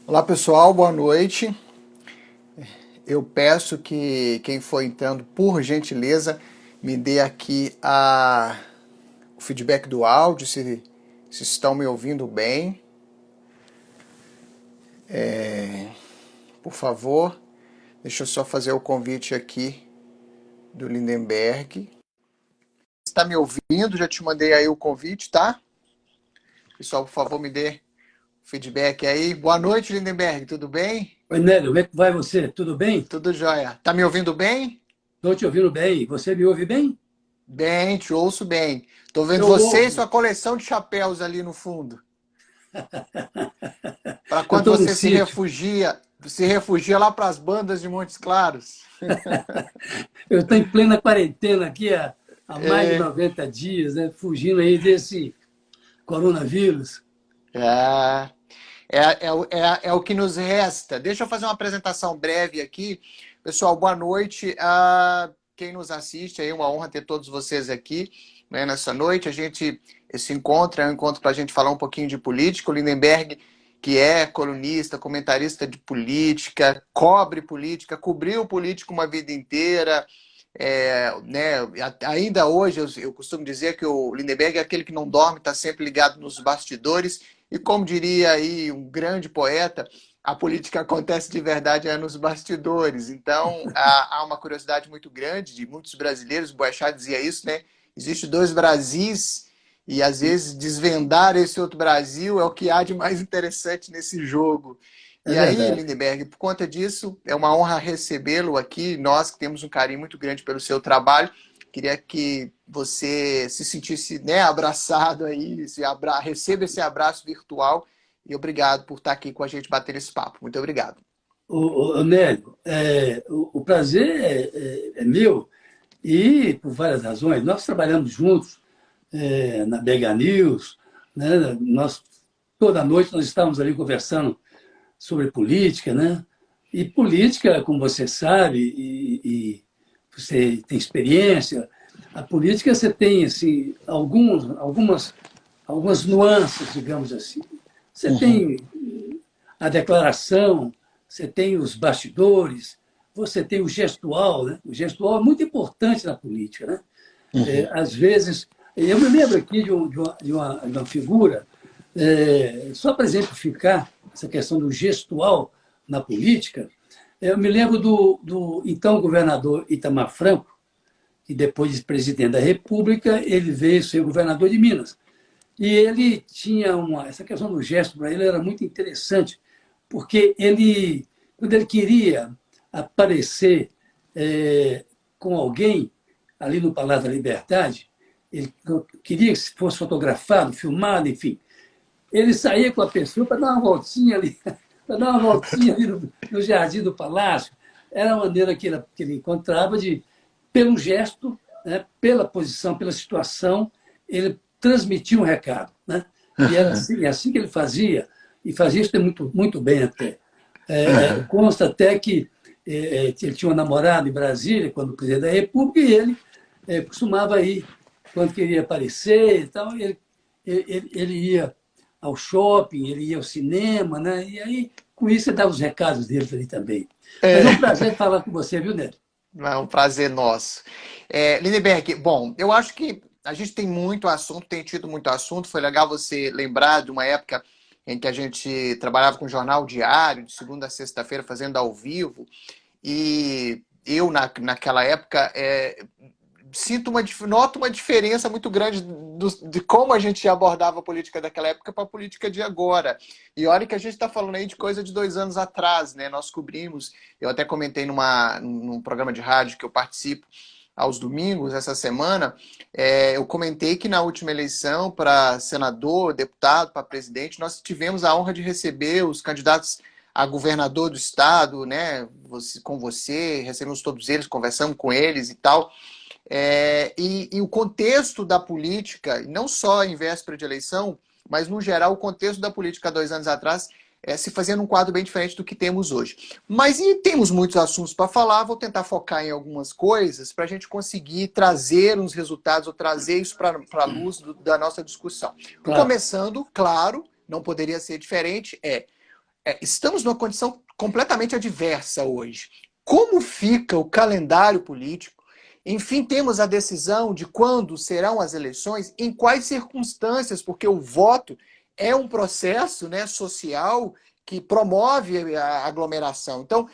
Olá pessoal, boa noite. Eu peço que quem for entrando, por gentileza, me dê aqui o feedback do áudio, se estão me ouvindo bem. Por favor, deixa eu só fazer o convite aqui do Lindenberg. Está me ouvindo? Já te mandei aí o convite, tá? Pessoal, por favor, me dê feedback aí. Boa noite, Lindenberg, tudo bem? Oi, Nélio, como é que vai você? Tudo bem? Tudo jóia. Tá me ouvindo bem? Estou te ouvindo bem. Você me ouve bem? Bem, te ouço bem. Tô vendo Eu você e ouvo. sua coleção de chapéus ali no fundo. Para Eu quando estou num você sítio. se refugia lá para as bandas de Montes Claros. Eu estou em plena quarentena aqui há mais de É, 90 dias, né? Fugindo aí desse coronavírus. é, é o que nos resta. Deixa eu fazer uma apresentação breve aqui. Pessoal, boa noite. Quem nos assiste, é uma honra ter todos vocês aqui, né, nessa noite. A gente se encontra, é um encontro para a gente falar um pouquinho de política. O Lindenberg, que é colunista, comentarista de política, cobre política, cobriu política uma vida inteira. Né, ainda hoje eu costumo dizer que o Lindenberg é aquele que não dorme, está sempre ligado nos bastidores. E como diria aí um grande poeta, a política acontece de verdade nos bastidores. Então, há uma curiosidade muito grande de muitos brasileiros, o Boechat dizia isso, né? Existem dois Brasis e, às vezes, desvendar esse outro Brasil é o que há de mais interessante nesse jogo. É E aí, verdade. Lindenberg, por conta disso, é uma honra recebê-lo aqui. Nós que temos um carinho muito grande pelo seu trabalho. Queria que você se sentisse, né, abraçado aí, receba esse abraço virtual e obrigado por estar aqui com a gente batendo esse papo. Muito obrigado. Nélio, o prazer é meu e por várias razões. Nós trabalhamos juntos na BH News, né? Toda noite nós estávamos ali conversando sobre política, né? E política, como você sabe, e você tem experiência, a política você tem assim, algumas nuances, digamos assim. Você tem a declaração, você tem os bastidores, você tem o gestual, né? O gestual é muito importante na política, né? Às vezes, eu me lembro aqui de uma figura, só para exemplificar essa questão do gestual na política, eu me lembro do então governador Itamar Franco, que depois de presidente da República, ele veio ser governador de Minas. E ele tinha essa questão do gesto para ele era muito interessante, porque quando ele queria aparecer com alguém ali no Palácio da Liberdade, ele queria que fosse fotografado, filmado, enfim. Ele saía com a pessoa para dar uma voltinha ali, para dar uma voltinha ali no jardim do palácio. Era a maneira que ele encontrava pelo gesto, né, pela posição, pela situação, ele transmitia um recado. Né? E era assim que ele fazia, e fazia isso muito, muito bem até. Consta até que ele tinha uma namorada em Brasília, quando presidente da República, e ele costumava ir, quando queria aparecer e tal, ele ia ao shopping, ele ia ao cinema, né? E aí, com isso, ele dava os recados dele ali também. Mas é um É, prazer falar com você, viu, Neto? é um prazer nosso. Lindenberg, bom, eu acho que a gente tem muito assunto, tem tido muito assunto. Foi legal você lembrar de uma época em que a gente trabalhava com jornal diário, de segunda a sexta-feira, fazendo ao vivo. E eu, naquela época, noto uma diferença muito grande de como a gente abordava a política daquela época para a política de agora. E olha que a gente está falando aí de coisa de 2 anos atrás, né? Nós cobrimos, eu até comentei num programa de rádio que eu participo aos domingos, essa semana, eu comentei que na última eleição para senador, deputado, para presidente, nós tivemos a honra de receber os candidatos a governador do estado, né? Com você, recebemos todos eles, conversamos com eles e tal. E o contexto da política, não só em véspera de eleição, mas no geral o contexto da política há 2 anos atrás se fazia num quadro bem diferente do que temos hoje. Mas e temos muitos assuntos para falar, vou tentar focar em algumas coisas para a gente conseguir trazer uns resultados ou trazer isso para a luz da nossa discussão. Claro. Começando, claro, não poderia ser diferente, estamos numa condição completamente adversa hoje. Como fica o calendário político? Enfim, temos a decisão de quando serão as eleições, em quais circunstâncias, porque o voto é um processo, né, social que promove a aglomeração. Então,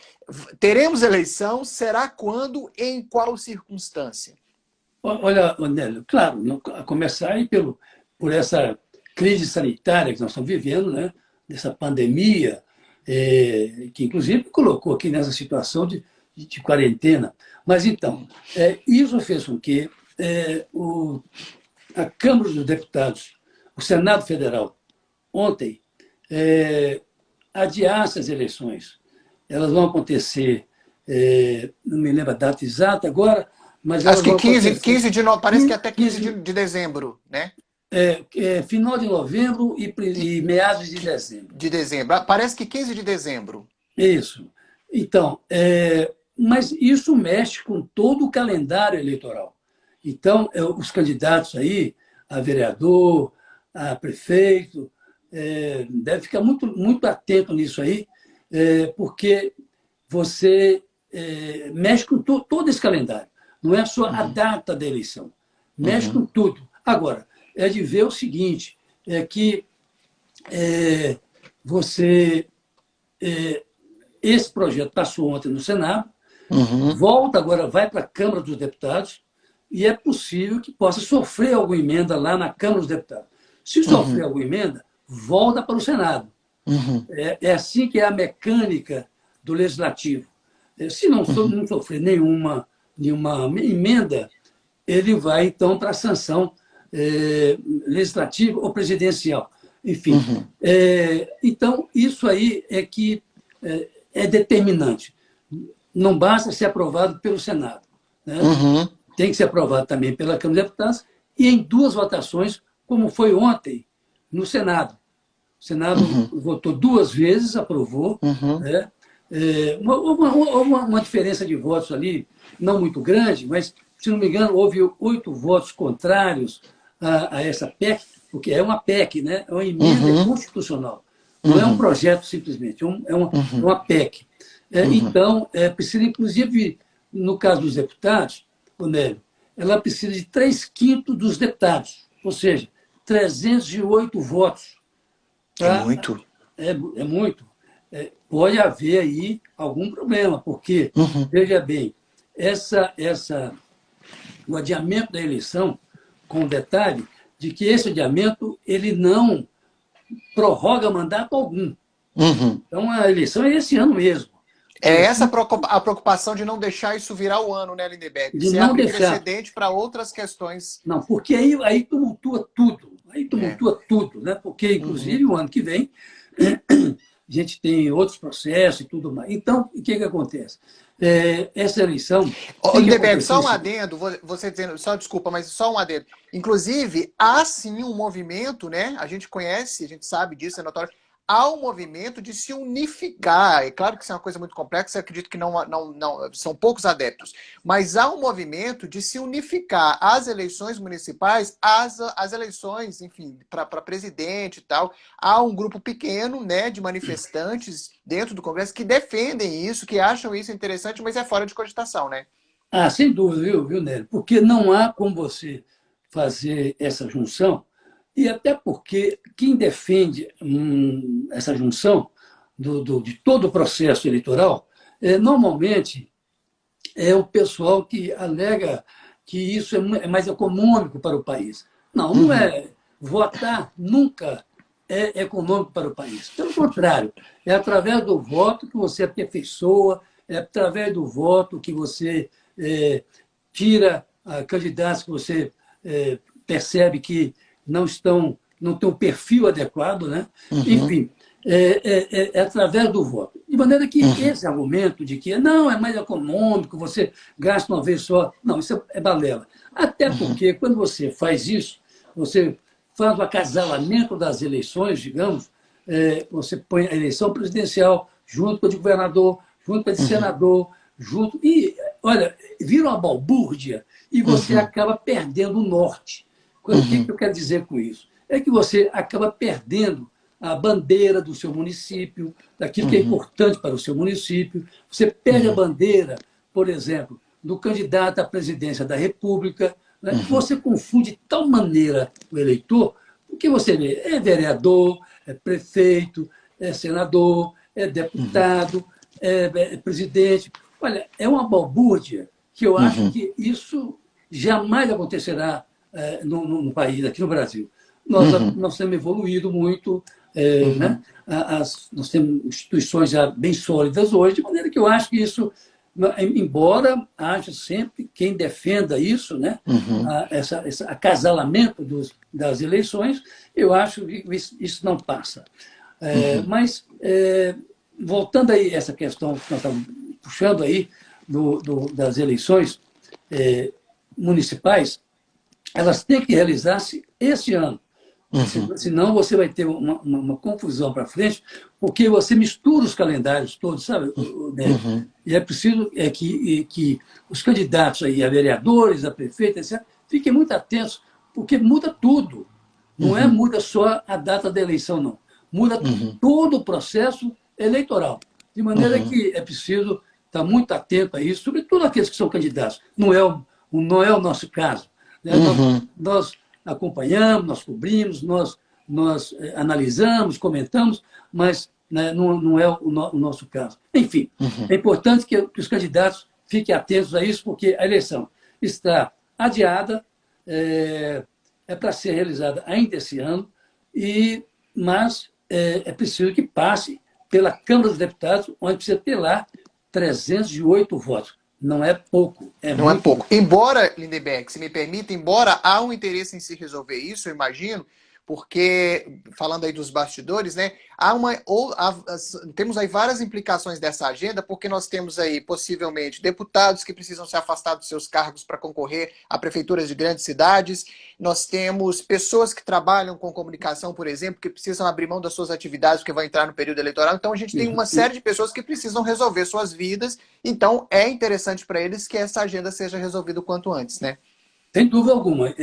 teremos eleição, será quando, em qual circunstância? Olha, Nélio, claro, a começar aí por essa crise sanitária que nós estamos vivendo, né? Dessa pandemia, que inclusive colocou aqui nessa situação de quarentena. Mas então, isso fez com que a Câmara dos Deputados, o Senado Federal, ontem, adiasse as eleições. Elas vão acontecer, não me lembro a data exata agora, mas elas Acho que vão 15 de novembro, parece que até 15 15 de dezembro, né? final de novembro e meados de dezembro. De dezembro. Parece que 15 de dezembro. Isso. Então, mas isso mexe com todo o calendário eleitoral. Então, os candidatos aí, a vereador, a prefeito, deve ficar muito, muito atento nisso aí, porque você mexe com todo esse calendário. Não é só a data da eleição. Mexe com tudo. Agora, é de ver o seguinte, é que esse projeto passou ontem no Senado, volta agora, vai para a Câmara dos Deputados, e é possível que possa sofrer alguma emenda lá na Câmara dos Deputados. Se sofrer alguma emenda, volta para o Senado. É assim que é a mecânica do Legislativo. Se não sofrer nenhuma emenda, ele vai, então, para a sanção legislativa ou presidencial. Enfim. Então, isso aí é que é determinante. Não basta ser aprovado pelo Senado, né? Tem que ser aprovado também pela Câmara dos Deputados e em 2 votações, como foi ontem no Senado. O Senado votou 2 vezes, aprovou, né? Uma diferença de votos ali, não muito grande, mas, se não me engano, houve 8 votos contrários a essa PEC, porque é uma PEC, né? É uma emenda constitucional. Não é um projeto, simplesmente, é uma PEC. Então, precisa, inclusive, no caso dos deputados, Nélio, ela precisa de 3/5 dos deputados, ou seja, 308 votos. É muito. É muito. Pode haver aí algum problema, porque, veja bem, o adiamento da eleição, com o detalhe de que esse adiamento ele não prorroga mandato algum. Então, a eleição é esse ano mesmo. É essa a preocupação de não deixar isso virar o ano, né, Lindeberg? De Você não abre deixar. precedente para outras questões. Não, porque aí tumultua tudo. Aí tumultua tudo, né? Porque, inclusive, o ano que vem, a gente tem outros processos e tudo mais. Então, o que acontece? Essa eleição... Lindeberg, só um adendo, você dizendo, só desculpa, mas só um adendo. Inclusive, há sim um movimento, né? A gente conhece, a gente sabe disso, é notório. Há um movimento de se unificar. É claro que isso é uma coisa muito complexa, eu acredito que não são poucos adeptos. Mas há um movimento de se unificar as eleições municipais às eleições, enfim, para presidente e tal. Há um grupo pequeno, né, de manifestantes dentro do Congresso que defendem isso, que acham isso interessante, mas é fora de cogitação, né? Sem dúvida, viu, Nélio? Porque não há como você fazer essa junção. E até porque quem defende essa junção de todo o processo eleitoral, normalmente é o pessoal que alega que isso é mais econômico para o país. Não é. Votar nunca é econômico para o país. Pelo contrário, é através do voto que você aperfeiçoa, é através do voto que você tira candidatos que você percebe que não têm um perfil adequado, né? Enfim, é através do voto. De maneira que esse argumento de que não, é mais econômico, você gasta uma vez só, não, isso é balela. Até porque, quando você faz isso, você faz o acasalamento das eleições, digamos, você põe a eleição presidencial junto com a de governador, junto com a de senador, junto... E, olha, vira uma balbúrdia e você acaba perdendo o norte. O que eu quero dizer com isso? É que você acaba perdendo a bandeira do seu município, daquilo que é importante para o seu município. Você perde a bandeira, por exemplo, do candidato à presidência da República, né? Você confunde de tal maneira o eleitor, porque você vê, é vereador, é prefeito, é senador, é deputado, é presidente. Olha, é uma balbúrdia que eu acho que isso jamais acontecerá no país, aqui no Brasil. Nós temos evoluído muito, né? Nós temos instituições já bem sólidas hoje, de maneira que eu acho que isso, embora haja sempre quem defenda isso, né? Esse acasalamento das eleições, eu acho que isso não passa. Mas, voltando aí a essa questão que nós estamos puxando aí das eleições municipais, elas têm que realizar-se esse ano. Senão você vai ter uma confusão para frente, porque você mistura os calendários todos, sabe? E é preciso que os candidatos aí, a vereadores, a prefeita, etc., fiquem muito atentos, porque muda tudo. Não muda só a data da eleição, não. Muda todo o processo eleitoral. De maneira que é preciso estar muito atento a isso, sobretudo aqueles que são candidatos. Não é o nosso caso. Né? Nós acompanhamos, nós cobrimos, nós analisamos, comentamos, mas, né, não é o nosso caso. Enfim, é importante que os candidatos fiquem atentos a isso, porque a eleição está adiada, é para ser realizada ainda esse ano, mas é preciso que passe pela Câmara dos Deputados, onde precisa ter lá 308 votos. Não é pouco. Não é pouco. Embora, Lindenberg, se me permite, embora há um interesse em se resolver isso, eu imagino, porque, falando aí dos bastidores, né, temos aí várias implicações dessa agenda, porque nós temos aí, possivelmente, deputados que precisam se afastar dos seus cargos para concorrer a prefeituras de grandes cidades, nós temos pessoas que trabalham com comunicação, por exemplo, que precisam abrir mão das suas atividades porque vão entrar no período eleitoral, então a gente tem uma série de pessoas que precisam resolver suas vidas, então é interessante para eles que essa agenda seja resolvida o quanto antes, né? Sem dúvida alguma.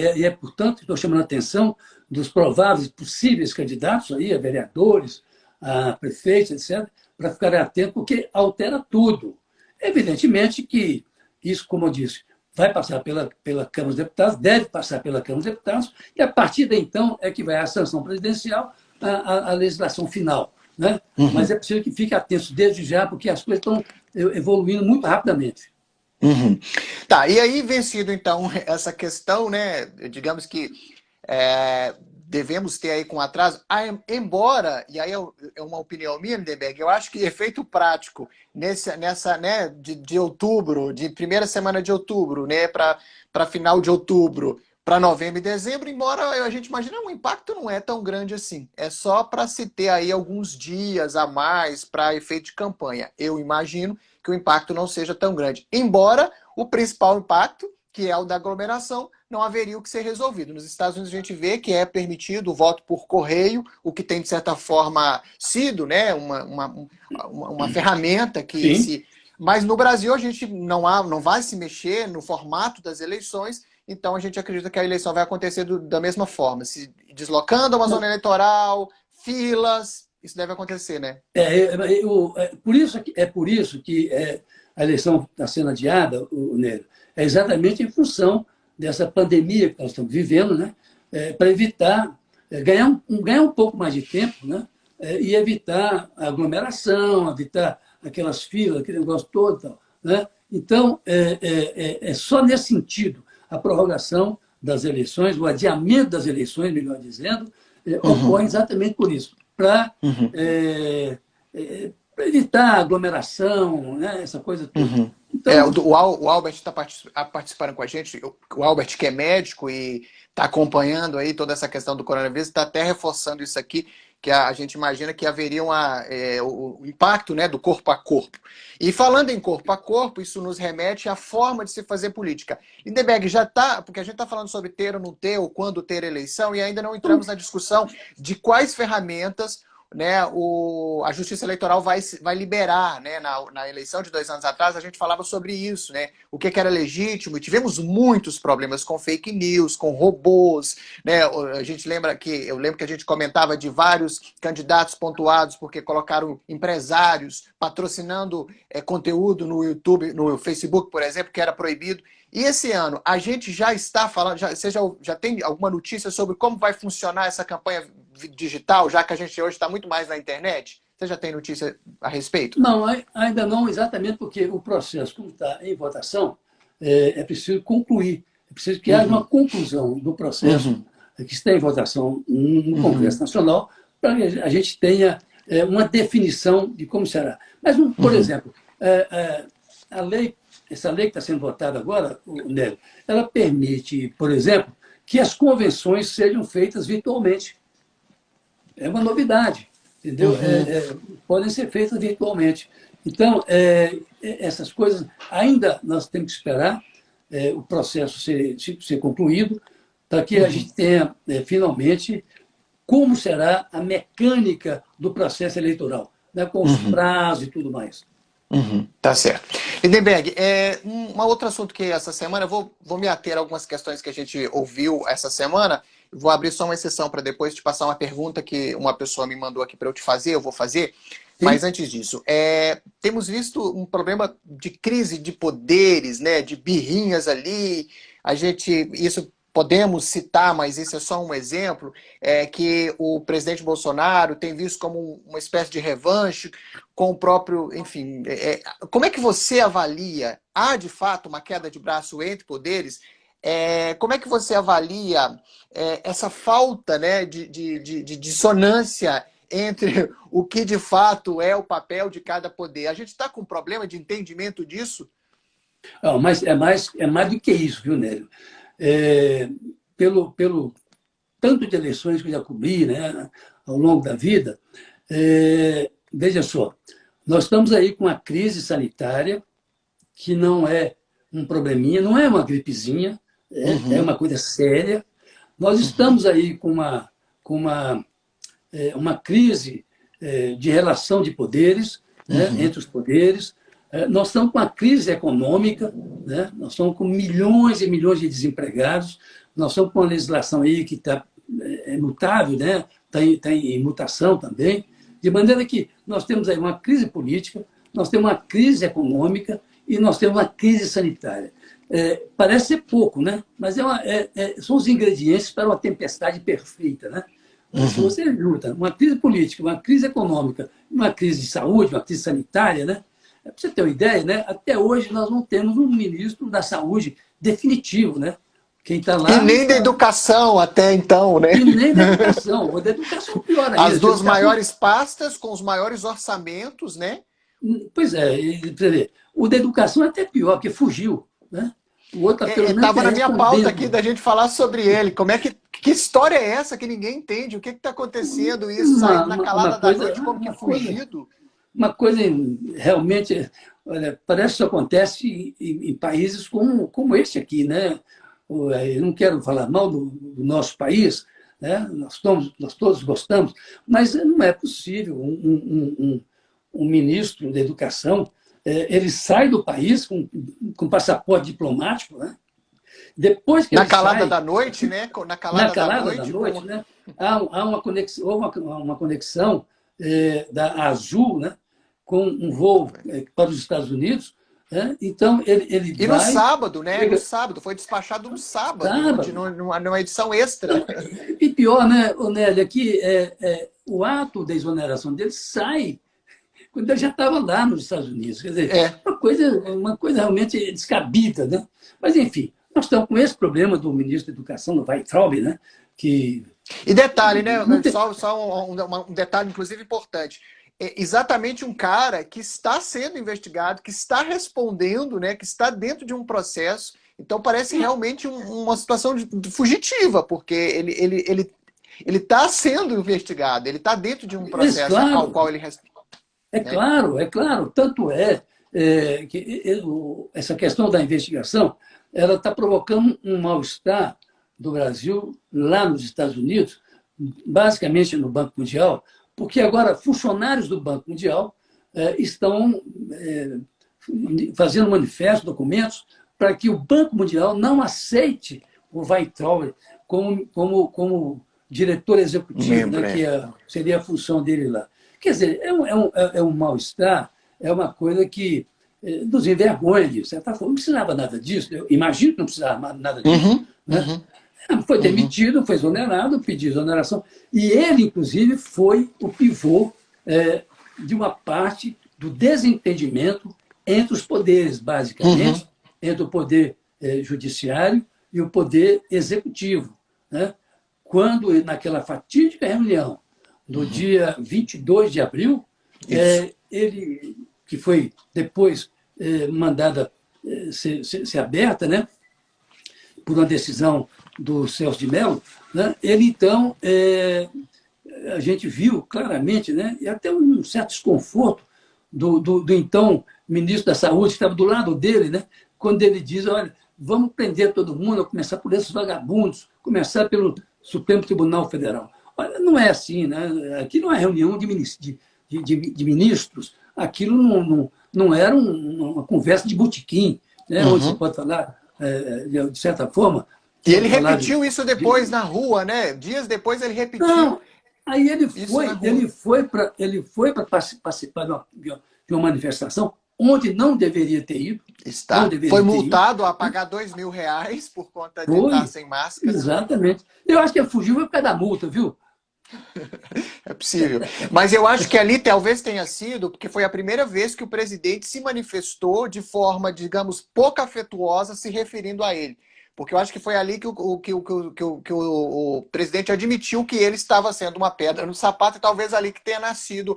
Portanto, que estou chamando a atenção dos prováveis possíveis candidatos aí, a vereadores, a prefeitos, etc., para ficarem atentos, porque altera tudo. Evidentemente que isso, como eu disse, vai passar pela Câmara dos Deputados, deve passar pela Câmara dos Deputados, e a partir daí, então, é que vai a sanção presidencial, a legislação final. Né? Mas é preciso que fique atento desde já, porque as coisas estão evoluindo muito rapidamente. Tá, e aí, vencido então essa questão, né, digamos que devemos ter aí com atraso, embora, e aí é uma opinião minha, Lindenberg, eu acho que efeito prático nessa né, de outubro, de primeira semana de outubro, né, para final de outubro, para novembro e dezembro, embora a gente imagine, o impacto não é tão grande assim, é só para se ter aí alguns dias a mais para efeito de campanha, eu imagino que o impacto não seja tão grande. Embora o principal impacto, que é o da aglomeração, não haveria o que ser resolvido. Nos Estados Unidos a gente vê que é permitido o voto por correio, o que tem, de certa forma, sido, né, uma ferramenta que se... Mas no Brasil a gente não vai se mexer no formato das eleições, então a gente acredita que a eleição vai acontecer da mesma forma, se deslocando a uma zona eleitoral, filas... Isso deve acontecer, né? Por isso que a eleição está sendo adiada, Nélio, é exatamente em função dessa pandemia que nós estamos vivendo, né? Para evitar, ganhar um pouco mais de tempo, né? E evitar a aglomeração, evitar aquelas filas, aquele negócio todo. Tal, né? Então, é só nesse sentido a prorrogação das eleições, o adiamento das eleições, melhor dizendo, ocorre exatamente por isso. Para evitar aglomeração, né, essa coisa toda. Então, o Albert está participando com a gente, o Albert que é médico e está acompanhando aí toda essa questão do coronavírus, está até reforçando isso aqui, que a gente imagina que haveria o impacto, né, do corpo a corpo. E falando em corpo a corpo, isso nos remete à forma de se fazer política. Lindenberg, já está, porque a gente está falando sobre ter ou não ter, ou quando ter eleição, e ainda não entramos na discussão de quais ferramentas né, a Justiça Eleitoral vai liberar, né, na eleição de 2 anos atrás, a gente falava sobre isso, né, o que era legítimo, e tivemos muitos problemas com fake news, com robôs, né, a gente eu lembro que a gente comentava de vários candidatos pontuados porque colocaram empresários patrocinando conteúdo no YouTube, no Facebook, por exemplo, que era proibido. E esse ano, a gente já está falando, você já tem alguma notícia sobre como vai funcionar essa campanha digital, já que a gente hoje está muito mais na internet? Você já tem notícia a respeito? Não, ainda não, exatamente porque o processo, como está em votação, é preciso concluir, é preciso que haja uma conclusão do processo que está em votação no Congresso Nacional, para que a gente tenha uma definição de como será. Mas, por exemplo, essa lei que está sendo votada agora, Nélio, ela permite, por exemplo, que as convenções sejam feitas virtualmente. É uma novidade, entendeu? Podem ser feitas virtualmente. Então, essas coisas, ainda nós temos que esperar o processo ser concluído, para que a gente tenha, finalmente, como será a mecânica do processo eleitoral, né, com os prazos e tudo mais. Tá certo. Lindenberg, um outro assunto que essa semana, eu vou me ater a algumas questões que a gente ouviu essa semana, vou abrir só uma exceção para depois te passar uma pergunta que uma pessoa me mandou aqui para eu te fazer, eu vou fazer. Sim. Mas antes disso, temos visto um problema de crise de poderes, né, de birrinhas ali, isso podemos citar, mas isso é só um exemplo, que o presidente Bolsonaro tem visto como uma espécie de revanche com o próprio, enfim, como é que você avalia? Há, de fato, uma queda de braço entre poderes? Como é que você avalia essa falta, né, de dissonância entre o que, de fato, é o papel de cada poder? A gente está com um problema de entendimento disso? Mas é mais do que isso, viu, Nélio? Pelo tanto de eleições que eu já cobri, né, ao longo da vida, veja só, nós estamos aí com uma crise sanitária que não é um probleminha, não é uma gripezinha, é uma coisa séria. Nós estamos aí com uma crise de relação de poderes, né, entre os poderes. Nós estamos com uma crise econômica, né? Nós estamos com milhões e milhões de desempregados, nós estamos com uma legislação aí que está mutável, né? Está em mutação também, de maneira que nós temos aí uma crise política, nós temos uma crise econômica e nós temos uma crise sanitária. Parece ser pouco, né? Mas são os ingredientes para uma tempestade perfeita, né? Se você junta uma crise política, uma crise econômica, uma crise de saúde, uma crise sanitária, né? Para você ter uma ideia, né? Até hoje nós não temos um ministro da saúde definitivo, né? Quem está lá. E nem da educação até então, né? E nem da educação. Ou da educação pior ainda. As duas maiores pastas com os maiores orçamentos, né? Pois é, o da educação é até pior, porque fugiu, né? O outro estava na minha pauta aqui da gente falar sobre ele. Como é que história é essa que ninguém entende? O que está acontecendo? Isso saindo na calada da noite como que fugido? Uma coisa realmente, olha, parece que isso acontece em países como este aqui, né? Eu não quero falar mal do nosso país, né? Nós todos gostamos, mas não é possível um ministro da educação, ele sai do país com passaporte diplomático, né? Depois que na calada da noite, né? Na calada da noite, né? Há uma conexão da Azul, né, com um voo para os Estados Unidos. Né? Então, ele vai... E no sábado, né? Chega... No sábado, foi despachado no sábado. Numa edição extra. E pior, né, Nélia, que o ato da exoneração dele sai quando ele já estava lá nos Estados Unidos. Quer dizer, uma coisa realmente descabida. Né? Mas, enfim, nós estamos com esse problema do ministro da Educação, do Weintraub, né, que... E detalhe, né? Só um detalhe, inclusive, importante. Exatamente um cara que está sendo investigado, que está respondendo, né? Que está dentro de um processo. Então, parece realmente uma situação fugitiva, porque ele está sendo investigado, ele está dentro de um processo ao qual ele responde. Claro. Tanto que essa questão da investigação ela está provocando um mal-estar do Brasil lá nos Estados Unidos, basicamente no Banco Mundial, porque agora funcionários do Banco Mundial estão fazendo manifestos, documentos, para que o Banco Mundial não aceite o Weintraub como diretor executivo, né, que seria a função dele lá. Quer dizer, é um mal-estar, é uma coisa que nos envergonha, de certa forma. Não precisava nada disso. Eu imagino que não precisava nada disso. Né? Foi demitido, foi exonerado, pediu exoneração. E ele, inclusive, foi o pivô de uma parte do desentendimento entre os poderes, basicamente, entre o poder judiciário e o poder executivo. Né? Quando, naquela fatídica reunião, no dia 22 de abril, ele, que foi depois mandada ser aberta, né, por uma decisão do Celso de Mello, né, ele, então, a gente viu claramente, né, e até um certo desconforto do então ministro da Saúde, que estava do lado dele, né, quando ele diz, olha, vamos prender todo mundo, a começar por esses vagabundos, começar pelo Supremo Tribunal Federal. Olha, não é assim, né? Aqui não é reunião de ministros, aquilo não era uma conversa de botequim, né? Onde você pode falar, de certa forma... E ele repetiu isso depois na rua, né? Dias depois ele repetiu. Não, aí ele foi para participar de uma manifestação onde não deveria ter ido. Foi multado a pagar R$2.000 por conta de estar sem máscara. Exatamente. Eu acho que ele fugiu por causa da multa, viu? É possível. Mas eu acho que ali talvez tenha sido, porque foi a primeira vez que o presidente se manifestou de forma, digamos, pouco afetuosa, se referindo a ele. Porque eu acho que foi ali que o presidente admitiu que ele estava sendo uma pedra no sapato, e talvez ali que tenha nascido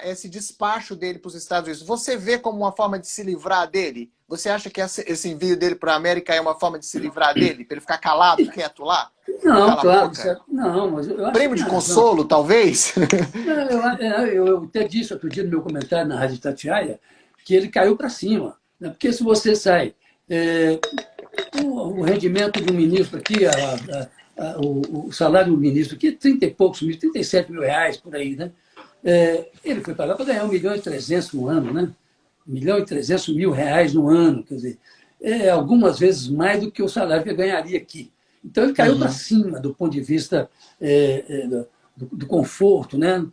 esse despacho dele para os Estados Unidos. Você vê como uma forma de se livrar dele? Você acha que esse envio dele para a América é uma forma de se livrar dele? Para ele ficar calado, quieto lá? Não, claro. Não, mas eu acho prêmio de consolo, não. Talvez? Eu até disse outro dia no meu comentário na Rádio Itatiaia que ele caiu para cima. Né? Porque se você sai... o rendimento de um ministro aqui, o salário do ministro aqui é 30 e poucos mil, 37 mil reais por aí, né? Ele foi para lá para ganhar 1.300.000 no ano, né? 1.300.000 reais no ano, quer dizer, algumas vezes mais do que o salário que eu ganharia aqui. Então, ele caiu para cima do ponto de vista do conforto, né?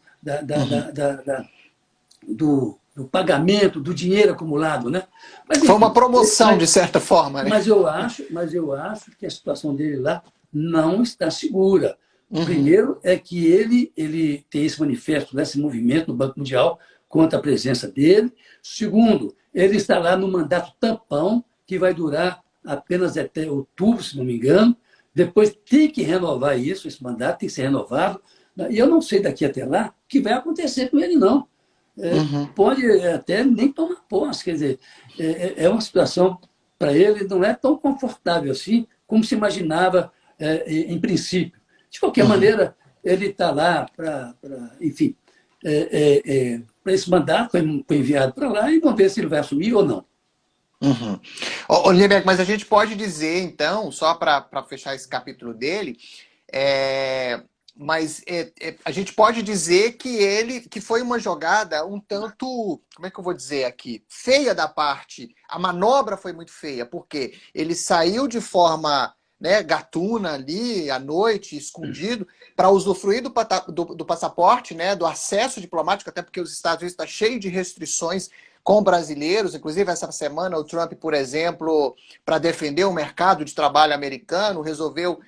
Do pagamento, do dinheiro acumulado. Né? Mas, enfim, foi uma promoção, de certa forma. Né? Mas eu acho que a situação dele lá não está segura. Primeiro é que ele tem esse manifesto, esse movimento no Banco Mundial contra a presença dele. Segundo, ele está lá no mandato tampão, que vai durar apenas até outubro, se não me engano. Depois tem que renovar isso, esse mandato tem que ser renovado. E eu não sei daqui até lá o que vai acontecer com ele, não. Pode até nem tomar posse. Quer dizer, é uma situação, para ele, não é tão confortável assim como se imaginava em princípio. De qualquer maneira, ele está lá para, enfim, para esse mandato, foi enviado para lá, e vamos ver se ele vai assumir ou não. Lindenberg, mas a gente pode dizer, então, só para fechar esse capítulo dele, mas a gente pode dizer que foi uma jogada um tanto, como é que eu vou dizer aqui, feia da parte, a manobra foi muito feia, porque ele saiu de forma, né, gatuna ali, à noite, escondido, para usufruir do passaporte, né, do acesso diplomático, até porque os Estados Unidos estão cheios de restrições com brasileiros. Inclusive, essa semana, o Trump, por exemplo, para defender o mercado de trabalho americano, resolveu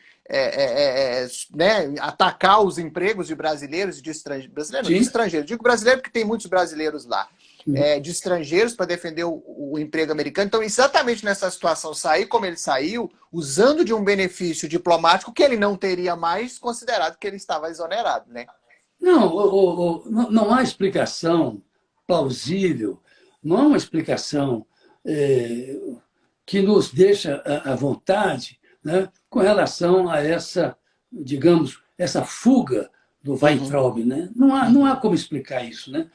né, atacar os empregos de brasileiros e de estrangeiros. Digo brasileiro porque tem muitos brasileiros lá. De estrangeiros para defender o emprego americano. Então, exatamente nessa situação, sair como ele saiu, usando de um benefício diplomático que ele não teria mais, considerado que ele estava exonerado. Né? Não há explicação plausível, não há uma explicação que nos deixa à vontade, né, com relação a essa, digamos, essa fuga do Weintraub, né? Não há como explicar isso, né?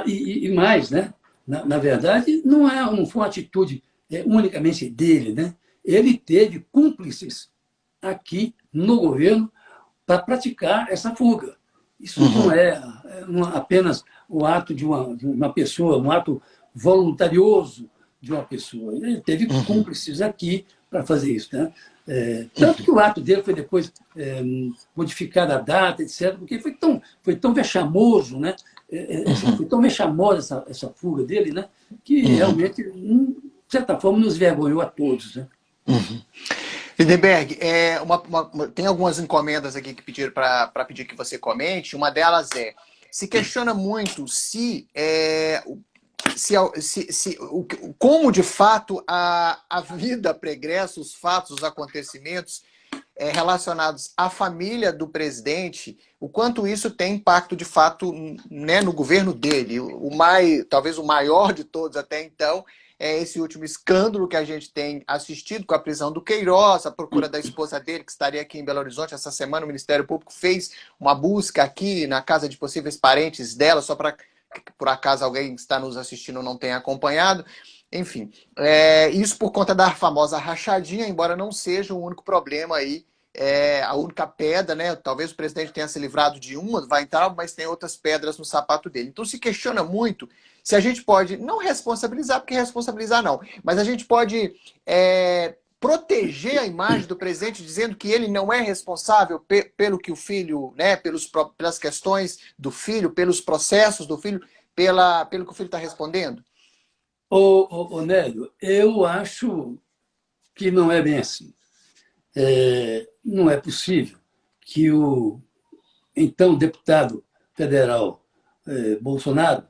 E mais, né? Na verdade, não foi uma atitude unicamente dele, né? Ele teve cúmplices aqui no governo para praticar essa fuga. Isso não é apenas o ato de uma pessoa, um ato voluntarioso de uma pessoa. Ele teve cúmplices aqui para fazer isso. Né? Tanto que o ato dele foi depois modificada a data, etc., porque foi tão vexamoso, né? Foi tão vexamosa essa fuga dele, né? Que realmente, de certa forma, nos vergonhou a todos. Né? Lindenberg, tem algumas encomendas aqui que pediram para pedir que você comente. Uma delas se questiona muito como de fato a vida pregressa, os fatos, os acontecimentos relacionados à família do presidente, o quanto isso tem impacto de fato, né, no governo dele. Talvez o maior de todos até então é esse último escândalo que a gente tem assistido com a prisão do Queiroz, a procura da esposa dele, que estaria aqui em Belo Horizonte essa semana. O Ministério Público fez uma busca aqui na casa de possíveis parentes dela, só para, por acaso, alguém que está nos assistindo não tenha acompanhado. Enfim, isso por conta da famosa rachadinha, embora não seja o único problema aí, a única pedra, né? Talvez o presidente tenha se livrado de uma, vai entrar, mas tem outras pedras no sapato dele. Então se questiona muito se a gente pode, não responsabilizar, porque responsabilizar não, mas a gente pode proteger a imagem do presidente, dizendo que ele não é responsável pelo que o filho, né, pelas questões do filho, pelos processos do filho, pelo que o filho está respondendo? Nélio, eu acho que não é bem assim. Não é possível que o então deputado federal Bolsonaro,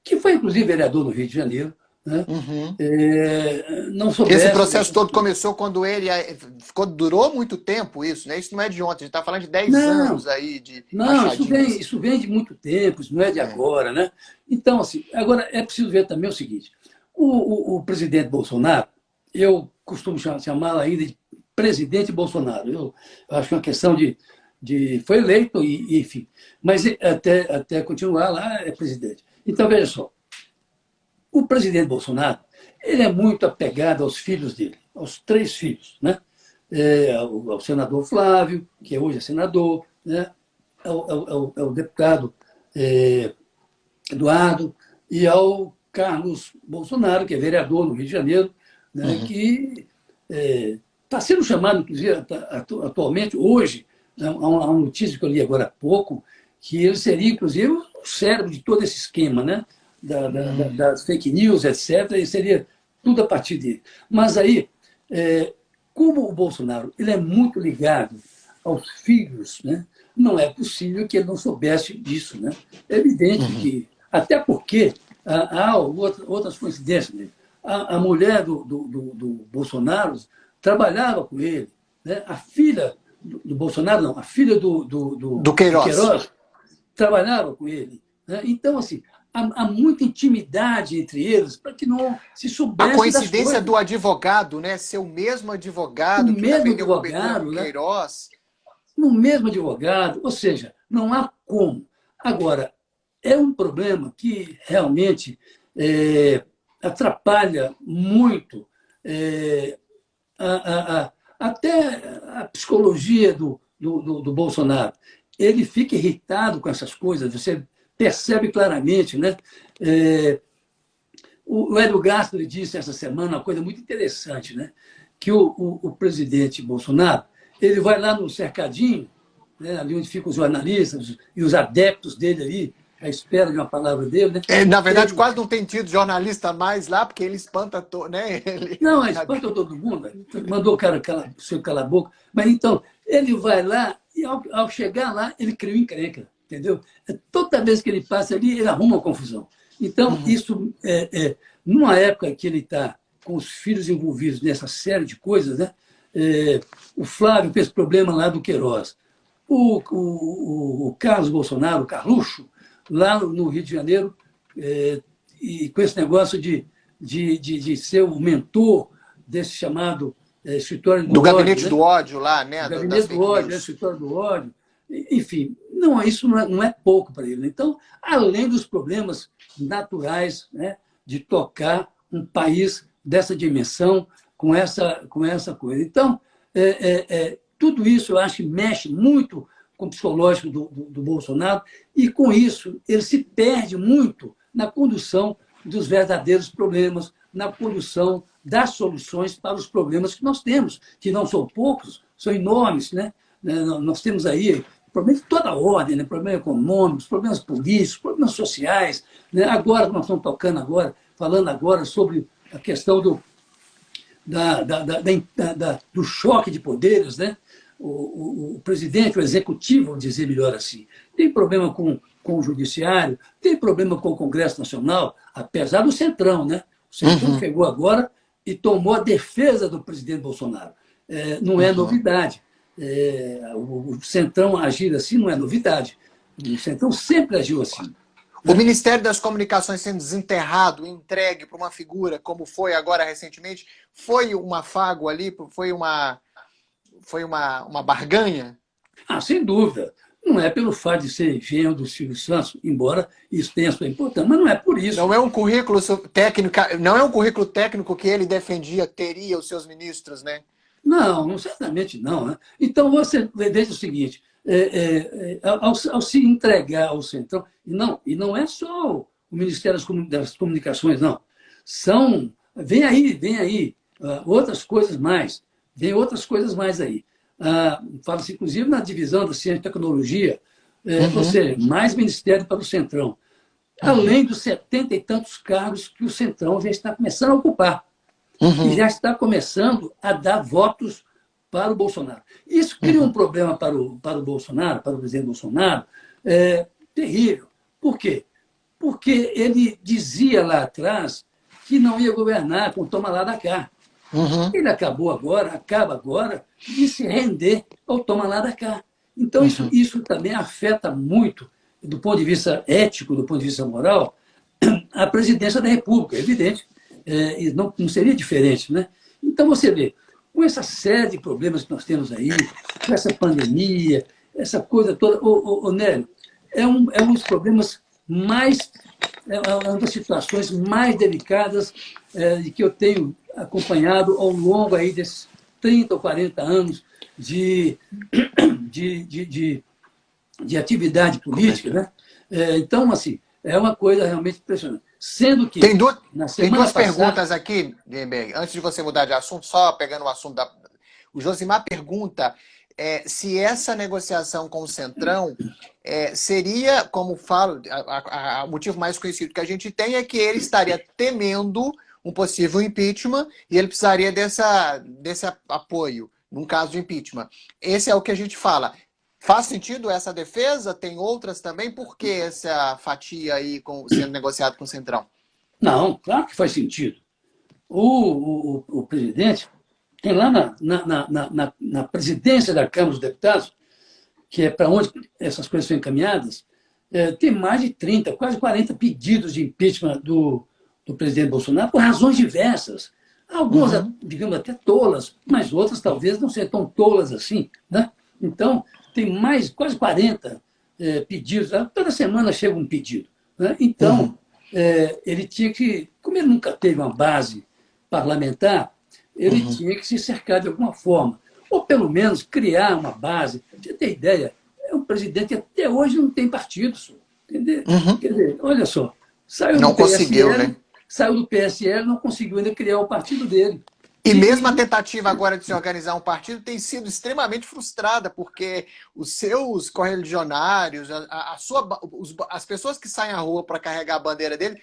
que foi inclusive vereador no Rio de Janeiro, né, não soubesse... Esse processo todo começou quando ele durou muito tempo isso, né? Isso não é de ontem, a gente está falando de 10 anos aí de rachadinhas. Isso vem de muito tempo, isso não é de agora, né? Então, assim, agora é preciso ver também o seguinte: o presidente Bolsonaro, eu costumo chamá-lo ainda de presidente Bolsonaro. Eu acho que é uma questão foi eleito, enfim. Mas até continuar lá, é presidente. Então, veja só. O presidente Bolsonaro, ele é muito apegado aos filhos dele, aos 3 filhos, né? Ao senador Flávio, que hoje é senador, né? ao deputado Eduardo, e ao Carlos Bolsonaro, que é vereador no Rio de Janeiro, né? Que está sendo chamado, inclusive, atualmente, hoje, há uma notícia que eu li agora há pouco, que ele seria, inclusive, o cérebro de todo esse esquema, né? Das fake news, etc., e seria tudo a partir dele. Mas aí, como o Bolsonaro ele é muito ligado aos filhos, né? Não é possível que ele não soubesse disso. Né? É evidente que, até porque há outras coincidências. Né? A mulher do Bolsonaro trabalhava com ele. Né? A filha do Bolsonaro, não, a filha do Queiroz trabalhava com ele. Né? Então, assim, há muita intimidade entre eles para que não se soubesse. A coincidência do advogado, né? Ser o mesmo advogado que defendeu o cobertura do Queiroz. No mesmo advogado, ou seja, não há como. Agora, é um problema que realmente atrapalha muito até a psicologia do Bolsonaro. Ele fica irritado com essas coisas, você percebe claramente. Né? O Hélio Gaspari disse essa semana uma coisa muito interessante, né? Que o presidente Bolsonaro ele vai lá no cercadinho, né? Ali onde ficam os jornalistas e os adeptos dele ali, à espera de uma palavra dele. Né? Na verdade, quase não tem tido jornalista mais lá, porque ele espanta todo, né? Não, espanta todo mundo. Mandou o cara calar a boca. Mas então, ele vai lá e ao chegar lá, ele cria uma encrenca. Entendeu? Toda vez que ele passa ali, ele arruma uma confusão. Então, isso, numa época que ele está com os filhos envolvidos nessa série de coisas, né? O Flávio com esse problema lá do Queiroz, o Carlos Bolsonaro, o Carluxo, lá no Rio de Janeiro, e com esse negócio de ser o mentor desse chamado escritório do ódio. Do gabinete do ódio lá, né? Do gabinete do ódio, escritório do ódio. Enfim, isso não é pouco para ele. Então, além dos problemas naturais, né, de tocar um país dessa dimensão com essa coisa. Então, tudo isso eu acho que mexe muito com o psicológico do Bolsonaro, e, com isso, ele se perde muito na condução dos verdadeiros problemas, na condução das soluções para os problemas que nós temos, que não são poucos, são enormes, né? Nós temos aí problemas de toda a ordem, né? Problemas econômicos, problemas políticos, problemas sociais. Né? Agora, nós estamos falando agora sobre a questão do choque de poderes, né? O presidente, o executivo, vou dizer melhor assim, tem problema com o judiciário, tem problema com o Congresso Nacional, apesar do Centrão, né? O Centrão chegou agora e tomou a defesa do presidente Bolsonaro. Não é novidade. O Centrão agir assim não é novidade. O Centrão sempre agiu assim. O Ministério das Comunicações sendo desenterrado, entregue para uma figura, como foi agora recentemente, foi um afago ali, foi uma barganha? Sem dúvida. Não é pelo fato de ser genro do Silvio Santos, embora isso tenha sua importância, mas não é por isso. Não é um currículo técnico, não é um currículo técnico que ele defendia, teria os seus ministros, né? Não, certamente não. Né? Então, você veja o seguinte, ao se entregar ao Centrão, e não é só o Ministério das Comunicações, não. Vem aí, outras coisas mais. Vem outras coisas mais aí. Fala-se, inclusive, na divisão da ciência e tecnologia, mais ministério para o Centrão. Além dos 70 e tantos cargos que o Centrão já está começando a ocupar. E já está começando a dar votos para o Bolsonaro. Isso cria um problema para o Bolsonaro, para o presidente Bolsonaro, terrível. Por quê? Porque ele dizia lá atrás que não ia governar com toma lá da cá. Ele acaba agora de se render ao toma lá da cá. Então, isso também afeta muito, do ponto de vista ético, do ponto de vista moral, a presidência da República, é evidente. E não seria diferente, né? Então, você vê, com essa série de problemas que nós temos aí, com essa pandemia, essa coisa toda, Nélio, é um dos problemas mais, uma das situações mais delicadas que eu tenho acompanhado ao longo aí desses 30 ou 40 anos de atividade política, né? Então, assim, é uma coisa realmente impressionante. Sendo que tem duas passada, perguntas aqui, Gemberg, antes de você mudar de assunto, só pegando o assunto o Josimar pergunta se essa negociação com o Centrão seria, como falo, o motivo mais conhecido que a gente tem é que ele estaria temendo um possível impeachment e ele precisaria desse apoio num caso de impeachment. Esse é o que a gente fala. Faz sentido essa defesa? Tem outras também? Por que essa fatia aí sendo negociada com o Centrão? Não, claro que faz sentido. O presidente tem lá na presidência da Câmara dos Deputados, que é para onde essas coisas são encaminhadas, tem mais de 30, quase 40 pedidos de impeachment do presidente Bolsonaro por razões diversas. Algumas, digamos, até tolas, mas outras talvez não sejam tão tolas assim. Né? Então, tem quase 40 pedidos. Toda semana chega um pedido. Né? Então, ele tinha que, como ele nunca teve uma base parlamentar, ele tinha que se cercar de alguma forma. Ou, pelo menos, criar uma base. Você tem ideia, é um presidente que até hoje não tem partido. Entendeu? Quer dizer, olha só, saiu do PSL, não conseguiu ainda criar o partido dele. E mesmo a tentativa agora de se organizar um partido tem sido extremamente frustrada, porque os seus correligionários, as pessoas que saem à rua para carregar a bandeira dele,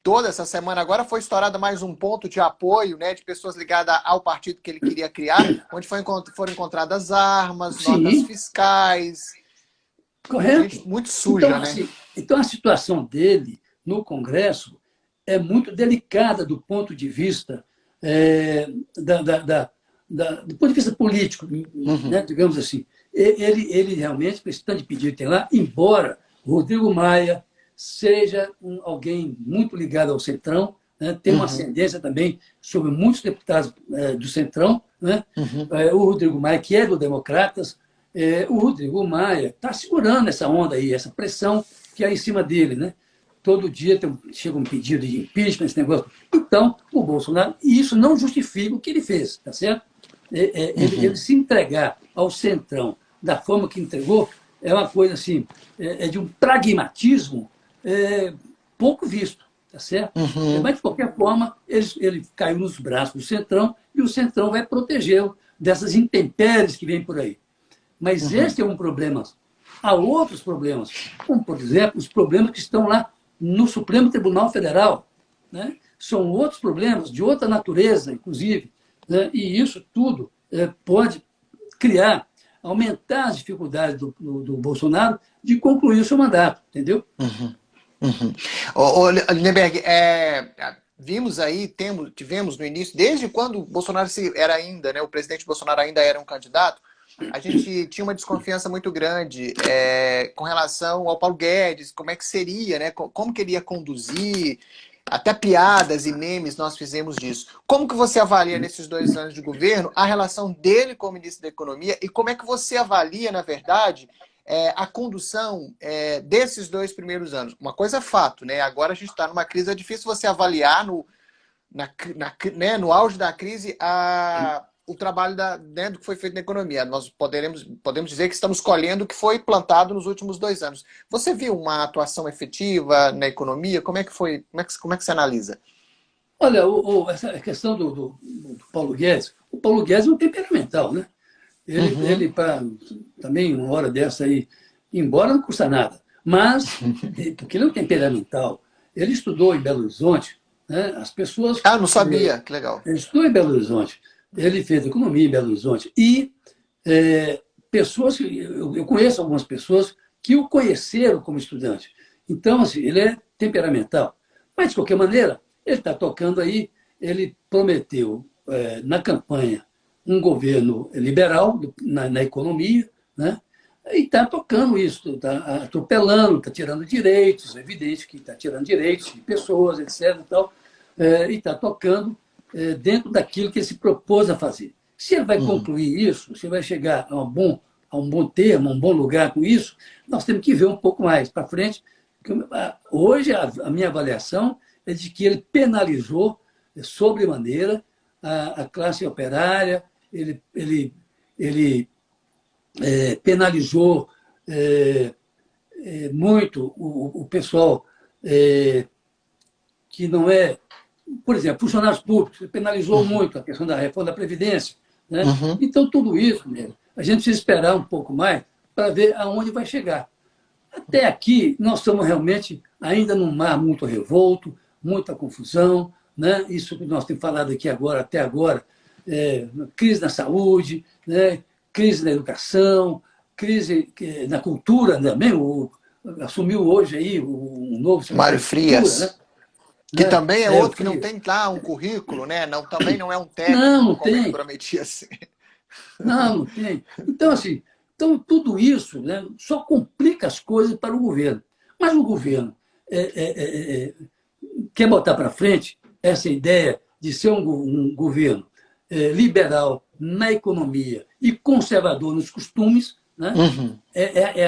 toda essa semana agora foi estourada mais um ponto de apoio, né, de pessoas ligadas ao partido que ele queria criar, onde foram encontradas armas, notas fiscais. Correto. Gente muito suja, então, né? Assim, então, a situação dele no Congresso é muito delicada do ponto de vista do ponto de vista político, né, digamos assim. Ele realmente, com esse tanto de pedido que tem lá, embora o Rodrigo Maia seja alguém muito ligado ao Centrão, né, tem uma ascendência também sobre muitos deputados do Centrão, né, o Rodrigo Maia, que é do Democratas, o Rodrigo Maia está segurando essa onda aí, essa pressão que há em cima dele, né? Todo dia chega um pedido de impeachment, esse negócio. Então, o Bolsonaro, e isso não justifica o que ele fez, tá certo? Ele se entregar ao Centrão da forma que entregou, é uma coisa assim, é de um pragmatismo pouco visto, tá certo? Uhum, Mas, de qualquer forma, ele caiu nos braços do Centrão e o Centrão vai protegê-lo dessas intempéries que vêm por aí. Mas uhum. este é um problema. Há outros problemas, como, por exemplo, os problemas que estão lá no Supremo Tribunal Federal. Né? São outros problemas, de outra natureza, inclusive. Né? E isso tudo pode criar, aumentar as dificuldades do Bolsonaro de concluir o seu mandato, entendeu? Uhum, uhum. Lindenberg, vimos aí, tivemos no início, desde quando o Bolsonaro era ainda, né, o presidente Bolsonaro ainda era um candidato, a gente tinha uma desconfiança muito grande com relação ao Paulo Guedes, como é que seria, né, como que ele ia conduzir, até piadas e memes nós fizemos disso. Como que você avalia nesses 2 anos de governo a relação dele com o ministro da Economia e como é que você avalia, na verdade, a condução desses 2 primeiros anos? Uma coisa é fato, né? Agora a gente está numa crise, é difícil você avaliar né, no auge da crise o trabalho né, do que foi feito na economia. Nós podemos dizer que estamos colhendo o que foi plantado nos últimos 2 anos. Você viu uma atuação efetiva na economia? Como é que foi? Como é que você analisa? Olha, essa questão do Paulo Guedes, o Paulo Guedes é um temperamental, né? Ele Uhum. para também, uma hora dessa aí, ir embora não custa nada. Mas, porque ele é um temperamental, ele estudou em Belo Horizonte, né? As pessoas. Ah, não sabia. Que legal. Ele estudou em Belo Horizonte, ele fez economia em Belo Horizonte. E pessoas, eu conheço algumas pessoas que o conheceram como estudante. Então, assim, ele é temperamental. Mas, de qualquer maneira, ele está tocando aí, ele prometeu na campanha um governo liberal na economia, né? E está tocando isso, está atropelando, está tirando direitos, é evidente que está tirando direitos de pessoas, etc. E está tocando dentro daquilo que ele se propôs a fazer. Se ele vai Uhum. concluir isso, se vai chegar a um bom termo, a um bom lugar com isso, nós temos que ver um pouco mais para frente. Hoje, a minha avaliação é de que ele penalizou sobremaneira a classe operária, ele penalizou muito o pessoal que não é, por exemplo, funcionários públicos, ele penalizou Uhum. muito a questão da reforma da Previdência. Né? Uhum. Então, tudo isso, mesmo, a gente precisa esperar um pouco mais para ver aonde vai chegar. Até aqui, nós estamos realmente ainda num mar muito revolto, muita confusão, né? Isso que nós temos falado aqui agora, até agora, crise na saúde, né? Crise na educação, crise na cultura também. Assumiu hoje aí um novo Mário secretário de Cultura, Frias. Que né? também é O outro que não Frias. tem lá um currículo, né? Não, também não é um Não, técnico não como ele tem. prometia ser. Não, não tem. Então, assim, então, tudo isso, né, só complica as coisas para o governo. Mas o governo quer botar para frente essa ideia de ser um governo liberal na economia e conservador nos costumes, né? Uhum.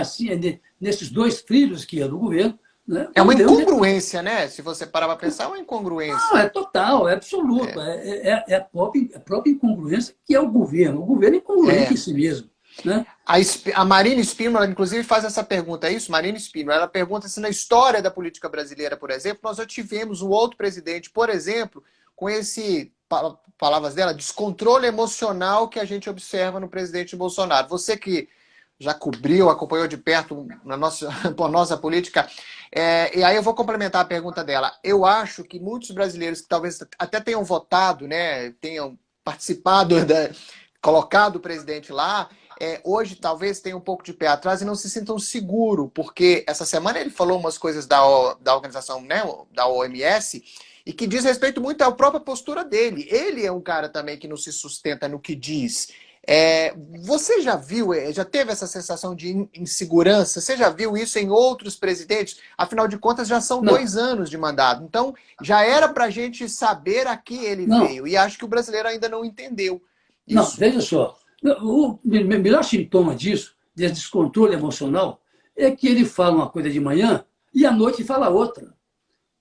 Assim, nesses dois trilhos que é do governo, né? É O uma governo incongruência, né? Se você parar para pensar, é uma não, é incongruência. total, é absoluto, É, a própria incongruência que é o governo. O governo é incongruente é. em si mesmo, né? A Marina Spínola, inclusive, faz essa pergunta, é isso? Marina Spínola, ela pergunta se na história da política brasileira, por exemplo, nós já tivemos um outro presidente, por exemplo, com esse, palavras dela, descontrole emocional que a gente observa no presidente Bolsonaro. Você que já cobriu, acompanhou de perto a nossa política, e aí eu vou complementar a pergunta dela. Eu acho que muitos brasileiros que talvez até tenham votado, né, tenham participado, colocado o presidente lá, hoje talvez tenham um pouco de pé atrás e não se sintam seguros, porque essa semana ele falou umas coisas da organização, né, da OMS, e que diz respeito muito à própria postura dele. Ele é um cara também que não se sustenta no que diz. Você já viu, já teve essa sensação de insegurança? Você já viu isso em outros presidentes? Afinal de contas, já são Não, 2 anos de mandato. Então, já era para a gente saber a que ele não, veio. E acho que o brasileiro ainda não entendeu não, isso. veja só. O melhor sintoma disso, desse descontrole emocional, é que ele fala uma coisa de manhã e à noite fala outra.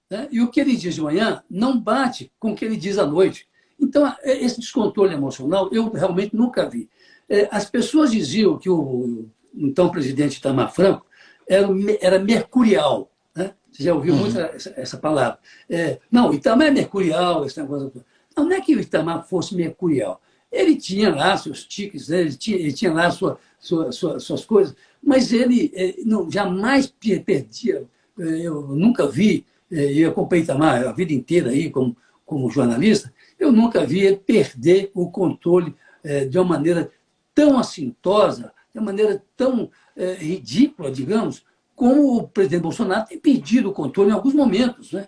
Né? E o que ele diz de manhã não bate com o que ele diz à noite. Então, esse descontrole emocional eu realmente nunca vi. As pessoas diziam que então presidente Itamar Franco, era mercurial. Né? Você já ouviu muito essa palavra. Não, Itamar é mercurial, esse negócio. Não, não é que o Itamar fosse mercurial. Ele tinha lá seus tiques, né? Ele tinha lá suas coisas, mas ele não, jamais perdia. Eu nunca vi, eu acompanhei Itamar a vida inteira aí como jornalista, eu nunca vi ele perder o controle de uma maneira tão assintosa, de uma maneira tão ridícula, digamos, como o presidente Bolsonaro tem perdido o controle em alguns momentos. Né?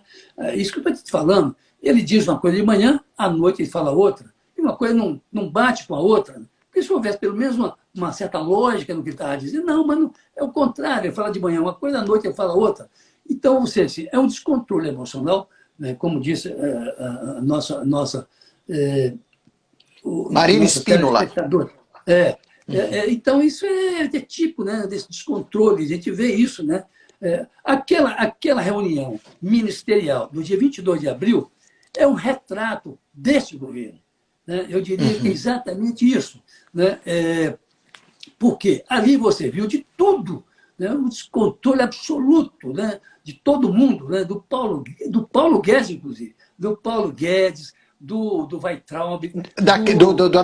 Isso que eu estou te falando. Ele diz uma coisa de manhã, à noite ele fala outra, e uma coisa não bate com a outra. Porque se houvesse pelo menos uma certa lógica no que ele estava dizendo, não, mas não, é o contrário, ele fala de manhã uma coisa, à noite ele fala outra. Então, ou seja, assim, é um descontrole emocional, né, como disse a nossa Marina Spínola. Então, isso é tipo, né, desse descontrole, a gente vê isso. Né? Aquela reunião ministerial do dia 22 de abril é um retrato desse governo. Né? Eu diria que é exatamente isso. Né? Porque ali você viu de tudo, né? Um descontrole absoluto, né? De todo mundo, né? Do Paulo Guedes, inclusive, do Paulo Guedes, do Weintraub,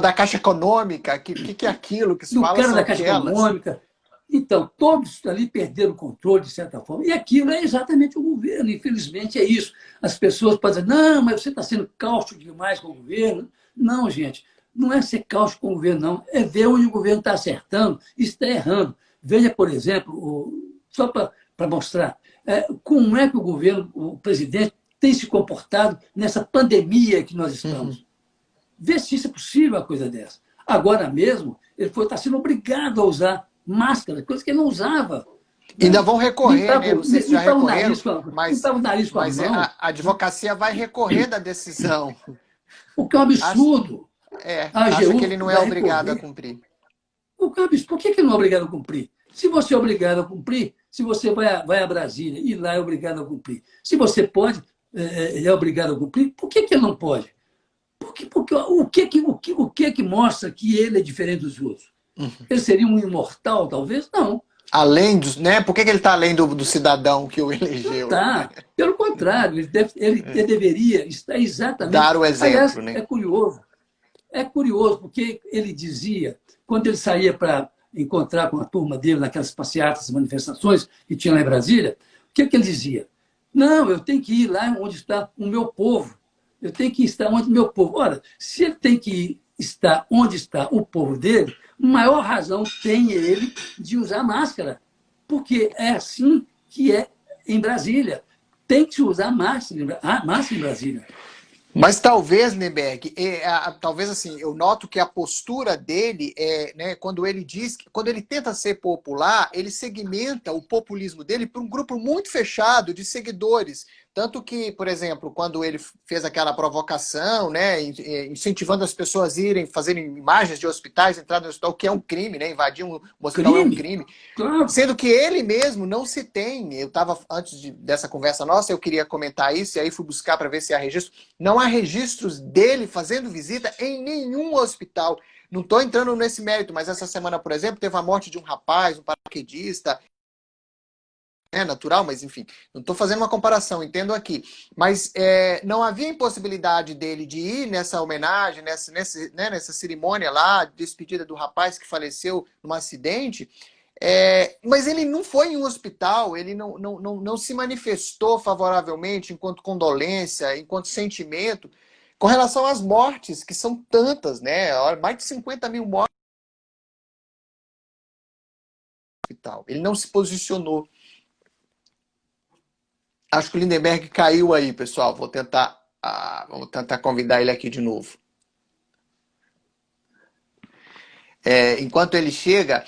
Da Caixa Econômica, que é aquilo que se do fala cara são da Caixa aquelas. Econômica. Então, todos ali perderam o controle, de certa forma. E aquilo é exatamente o governo, infelizmente é isso. As pessoas podem dizer, não, mas você está sendo cáustico demais com o governo. Não, gente, não é ser cáustico com o governo, não. É ver onde o governo está acertando e está errando. Veja, por exemplo, só para mostrar, como é que o governo, o presidente, tem se comportado nessa pandemia que nós estamos. Vê se isso é possível, uma coisa dessa. Agora mesmo, ele está sendo obrigado a usar máscara, coisa que ele não usava. Ainda vão recorrer, né? Não sei se já recorreram, limpava o nariz com a mão. A advocacia vai recorrer da decisão. O que é um absurdo. Acha que ele não é obrigado a cumprir. Por que ele não é obrigado a cumprir? Se você é obrigado a cumprir, se você vai a Brasília e lá é obrigado a cumprir, se você pode, ele é obrigado a cumprir, por que ele não pode? Porque o que mostra que ele é diferente dos outros? Ele seria um imortal, talvez? Não. Além dos, né? Por que ele está além do cidadão que o elegeu? Tá. Pelo contrário, ele deveria estar exatamente. Dar o exemplo, aliás, né? É curioso. É curioso, porque ele dizia, quando ele saía para encontrar com a turma dele naquelas passeatas, manifestações que tinha lá em Brasília, o que ele dizia? Não, eu tenho que ir lá onde está o meu povo. Eu tenho que estar onde o meu povo. Ora, se ele tem que estar onde está o povo dele, maior razão tem ele de usar máscara. Porque é assim que é em Brasília. Tem que se usar máscara em Brasília. Mas talvez, Neberg, talvez assim, eu noto que a postura dele né, quando ele tenta ser popular, ele segmenta o populismo dele para um grupo muito fechado de seguidores. Tanto que, por exemplo, quando ele fez aquela provocação, né, incentivando as pessoas a fazerem imagens de hospitais, entrar no hospital, que é um crime, né? Invadir um hospital é um crime. Claro. Sendo que ele mesmo não se tem. Eu estava, antes dessa conversa nossa, eu queria comentar isso, e aí fui buscar para ver se há registro. Não há registros dele fazendo visita em nenhum hospital. Não estou entrando nesse mérito, mas essa semana, por exemplo, teve a morte de um rapaz, um paraquedista. É natural, mas enfim, não estou fazendo uma comparação, entendo aqui. Mas não havia impossibilidade dele de ir nessa homenagem, nessa cerimônia lá, despedida do rapaz que faleceu num acidente, mas ele não foi em um hospital, ele não se manifestou favoravelmente enquanto condolência, enquanto sentimento, com relação às mortes, que são tantas, né? Mais de 50 mil mortes no hospital. Ele não se posicionou. Acho que o Lindenberg caiu aí, pessoal. Vamos tentar convidar ele aqui de novo. Enquanto ele chega,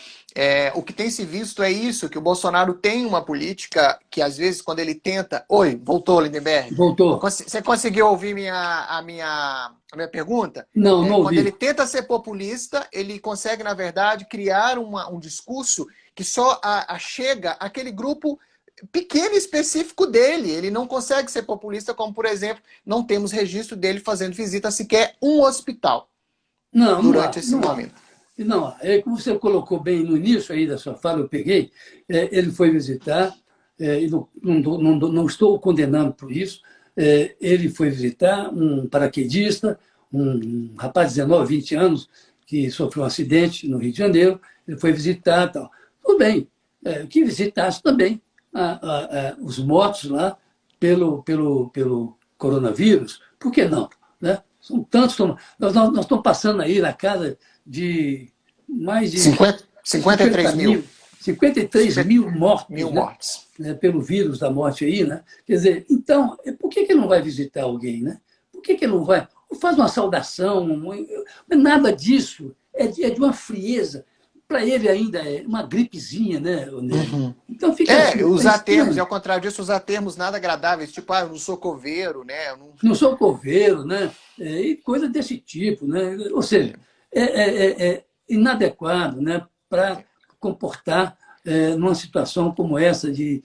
o que tem se visto é isso, que o Bolsonaro tem uma política que, às vezes, quando ele tenta... Oi, voltou, Lindenberg? Voltou. Você conseguiu ouvir a minha pergunta? Não ouvi. Quando ele tenta ser populista, ele consegue, na verdade, criar um discurso que só chega àquele grupo pequeno e específico dele. Ele não consegue ser populista, como, por exemplo, não temos registro dele fazendo visita a sequer um hospital durante esse momento. Não, como você colocou bem no início aí da sua fala, eu peguei, ele foi visitar, e não estou condenando por isso, ele foi visitar um paraquedista, um rapaz de 19, 20 anos, que sofreu um acidente no Rio de Janeiro, ele foi visitar tal. Tudo bem, que visitasse também os mortos lá pelo coronavírus, por que não? Né? São tantos, nós estamos passando aí na casa de mais de 53 mil. 53 mil mortos, Mil né? mortes. Pelo vírus da morte aí, né? Quer dizer, então, por que ele não vai visitar alguém, né? Por que ele não vai? Faz uma saudação, nada disso, é de uma frieza. Para ele ainda é uma gripezinha, né, Nélio? Uhum. Então fica assim, usar termos, e ao contrário disso, usar termos nada agradáveis, tipo, eu não sou coveiro, né? Eu não... não sou coveiro, né? E coisa desse tipo, né? Ou seja, é inadequado, né, para comportar numa situação como essa de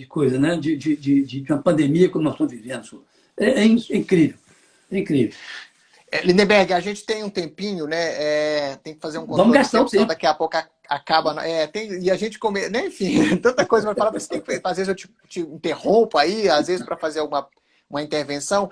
coisa, né? De uma pandemia como nós estamos vivendo. É incrível, é incrível. Lindenberg, a gente tem um tempinho, né? Tem que fazer um Vamos controle de gastar o tempo, senão tempo. daqui a pouco acaba. E a gente come, né? Enfim, tanta coisa para falar, mas tem que, às vezes eu te interrompo aí, às vezes para fazer uma intervenção.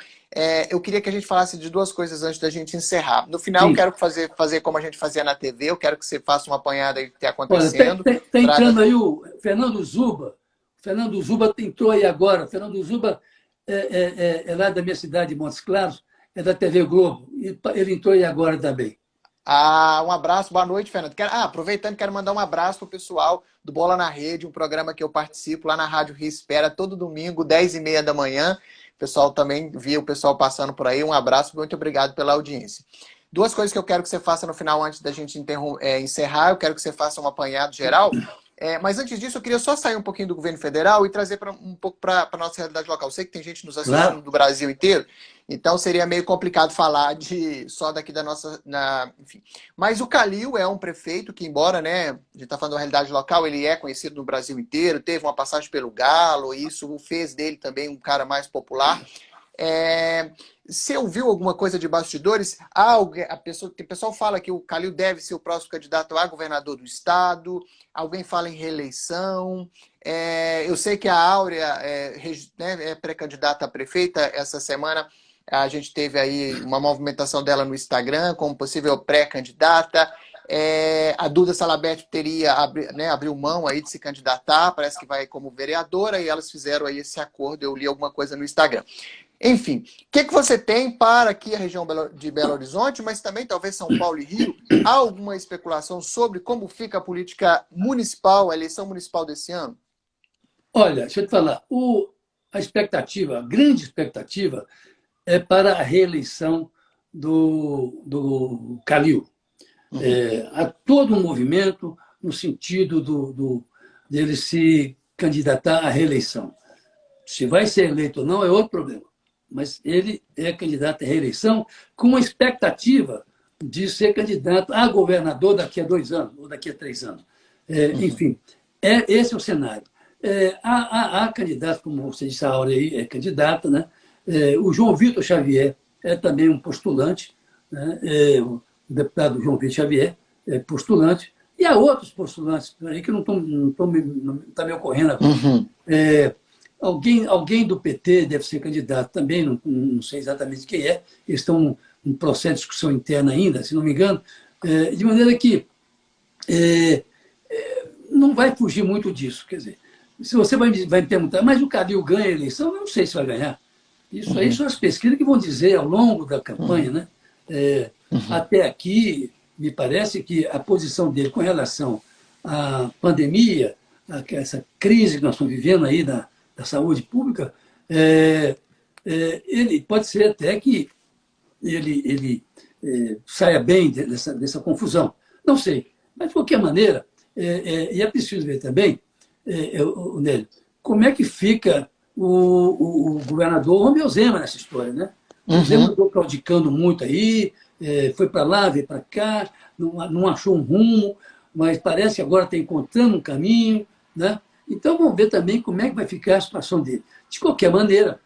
Eu queria que a gente falasse de duas coisas antes da gente encerrar. No final, eu Sim. quero fazer como a gente fazia na TV, eu quero que você faça uma apanhada aí do que está Olha, acontecendo. tá entrando aí o Fernando Zuba. O Fernando Zuba entrou aí agora. O Fernando Zuba é lá da minha cidade, de Montes Claros, é da TV Globo. E ele entrou aí agora também. Um abraço, boa noite, Fernando. Aproveitando, quero mandar um abraço pro pessoal do Bola na Rede, um programa que eu participo lá na Rádio Rio Espera, todo domingo, 10h30 da manhã. O pessoal também via o pessoal passando por aí. Um abraço, muito obrigado pela audiência. Duas coisas que eu quero que você faça no final, antes da gente encerrar. Eu quero que você faça um apanhado geral. Mas antes disso, eu queria só sair um pouquinho do governo federal e trazer um pouco para a nossa realidade local. Eu sei que tem gente nos assistindo Claro. do Brasil inteiro, então seria meio complicado falar só daqui da nossa... enfim. Mas o Calil é um prefeito que, embora, né, a gente está falando da realidade local, ele é conhecido no Brasil inteiro, teve uma passagem pelo Galo, e isso fez dele também um cara mais popular. Você ouviu alguma coisa de bastidores? O pessoal fala que o Calil deve ser o próximo candidato a governador do estado, alguém fala em reeleição. Eu sei que a Áurea é pré-candidata a prefeita. Essa semana a gente teve aí uma movimentação dela no Instagram como possível pré-candidata. A Duda Salabert abriu mão aí de se candidatar, parece que vai como vereadora, e elas fizeram aí esse acordo. Eu li alguma coisa no Instagram. Enfim, o que você tem para aqui a região de Belo Horizonte, mas também talvez São Paulo e Rio? Há alguma especulação sobre como fica a política municipal, a eleição municipal desse ano? Olha, deixa eu te falar, a grande expectativa é para a reeleição do Calil. Uhum. Há todo um movimento no sentido dele se candidatar à reeleição. Se vai ser eleito ou não é outro problema. Mas ele é candidato à reeleição com uma expectativa de ser candidato a governador daqui a 2 anos, ou daqui a 3 anos. Enfim, esse é o cenário. Há candidatos, como você disse, a Áurea aí é candidata, né? O João Vitor Xavier é também um postulante, né? O deputado João Vitor Xavier é postulante, e há outros postulantes aí que não está me ocorrendo agora. Uhum. Alguém do PT deve ser candidato também, não sei exatamente quem é, eles estão em processo de discussão interna ainda, se não me engano, de maneira que não vai fugir muito disso. Quer dizer, se você vai me perguntar, mas o Calil ganha a eleição, eu não sei se vai ganhar. Isso aí são as pesquisas que vão dizer ao longo da campanha, né? Até aqui, me parece que a posição dele com relação à pandemia, essa crise que nós estamos vivendo aí da saúde pública, ele pode ser até que ele saia bem dessa confusão. Não sei. Mas, de qualquer maneira, e é preciso ver também, Nélio, como é que fica o governador Romeu Zema nessa história, né? O Zema andou claudicando muito aí, foi para lá, veio para cá, não achou um rumo, mas parece que agora está encontrando um caminho, né? Então, vamos ver também como é que vai ficar a situação dele. De qualquer maneira,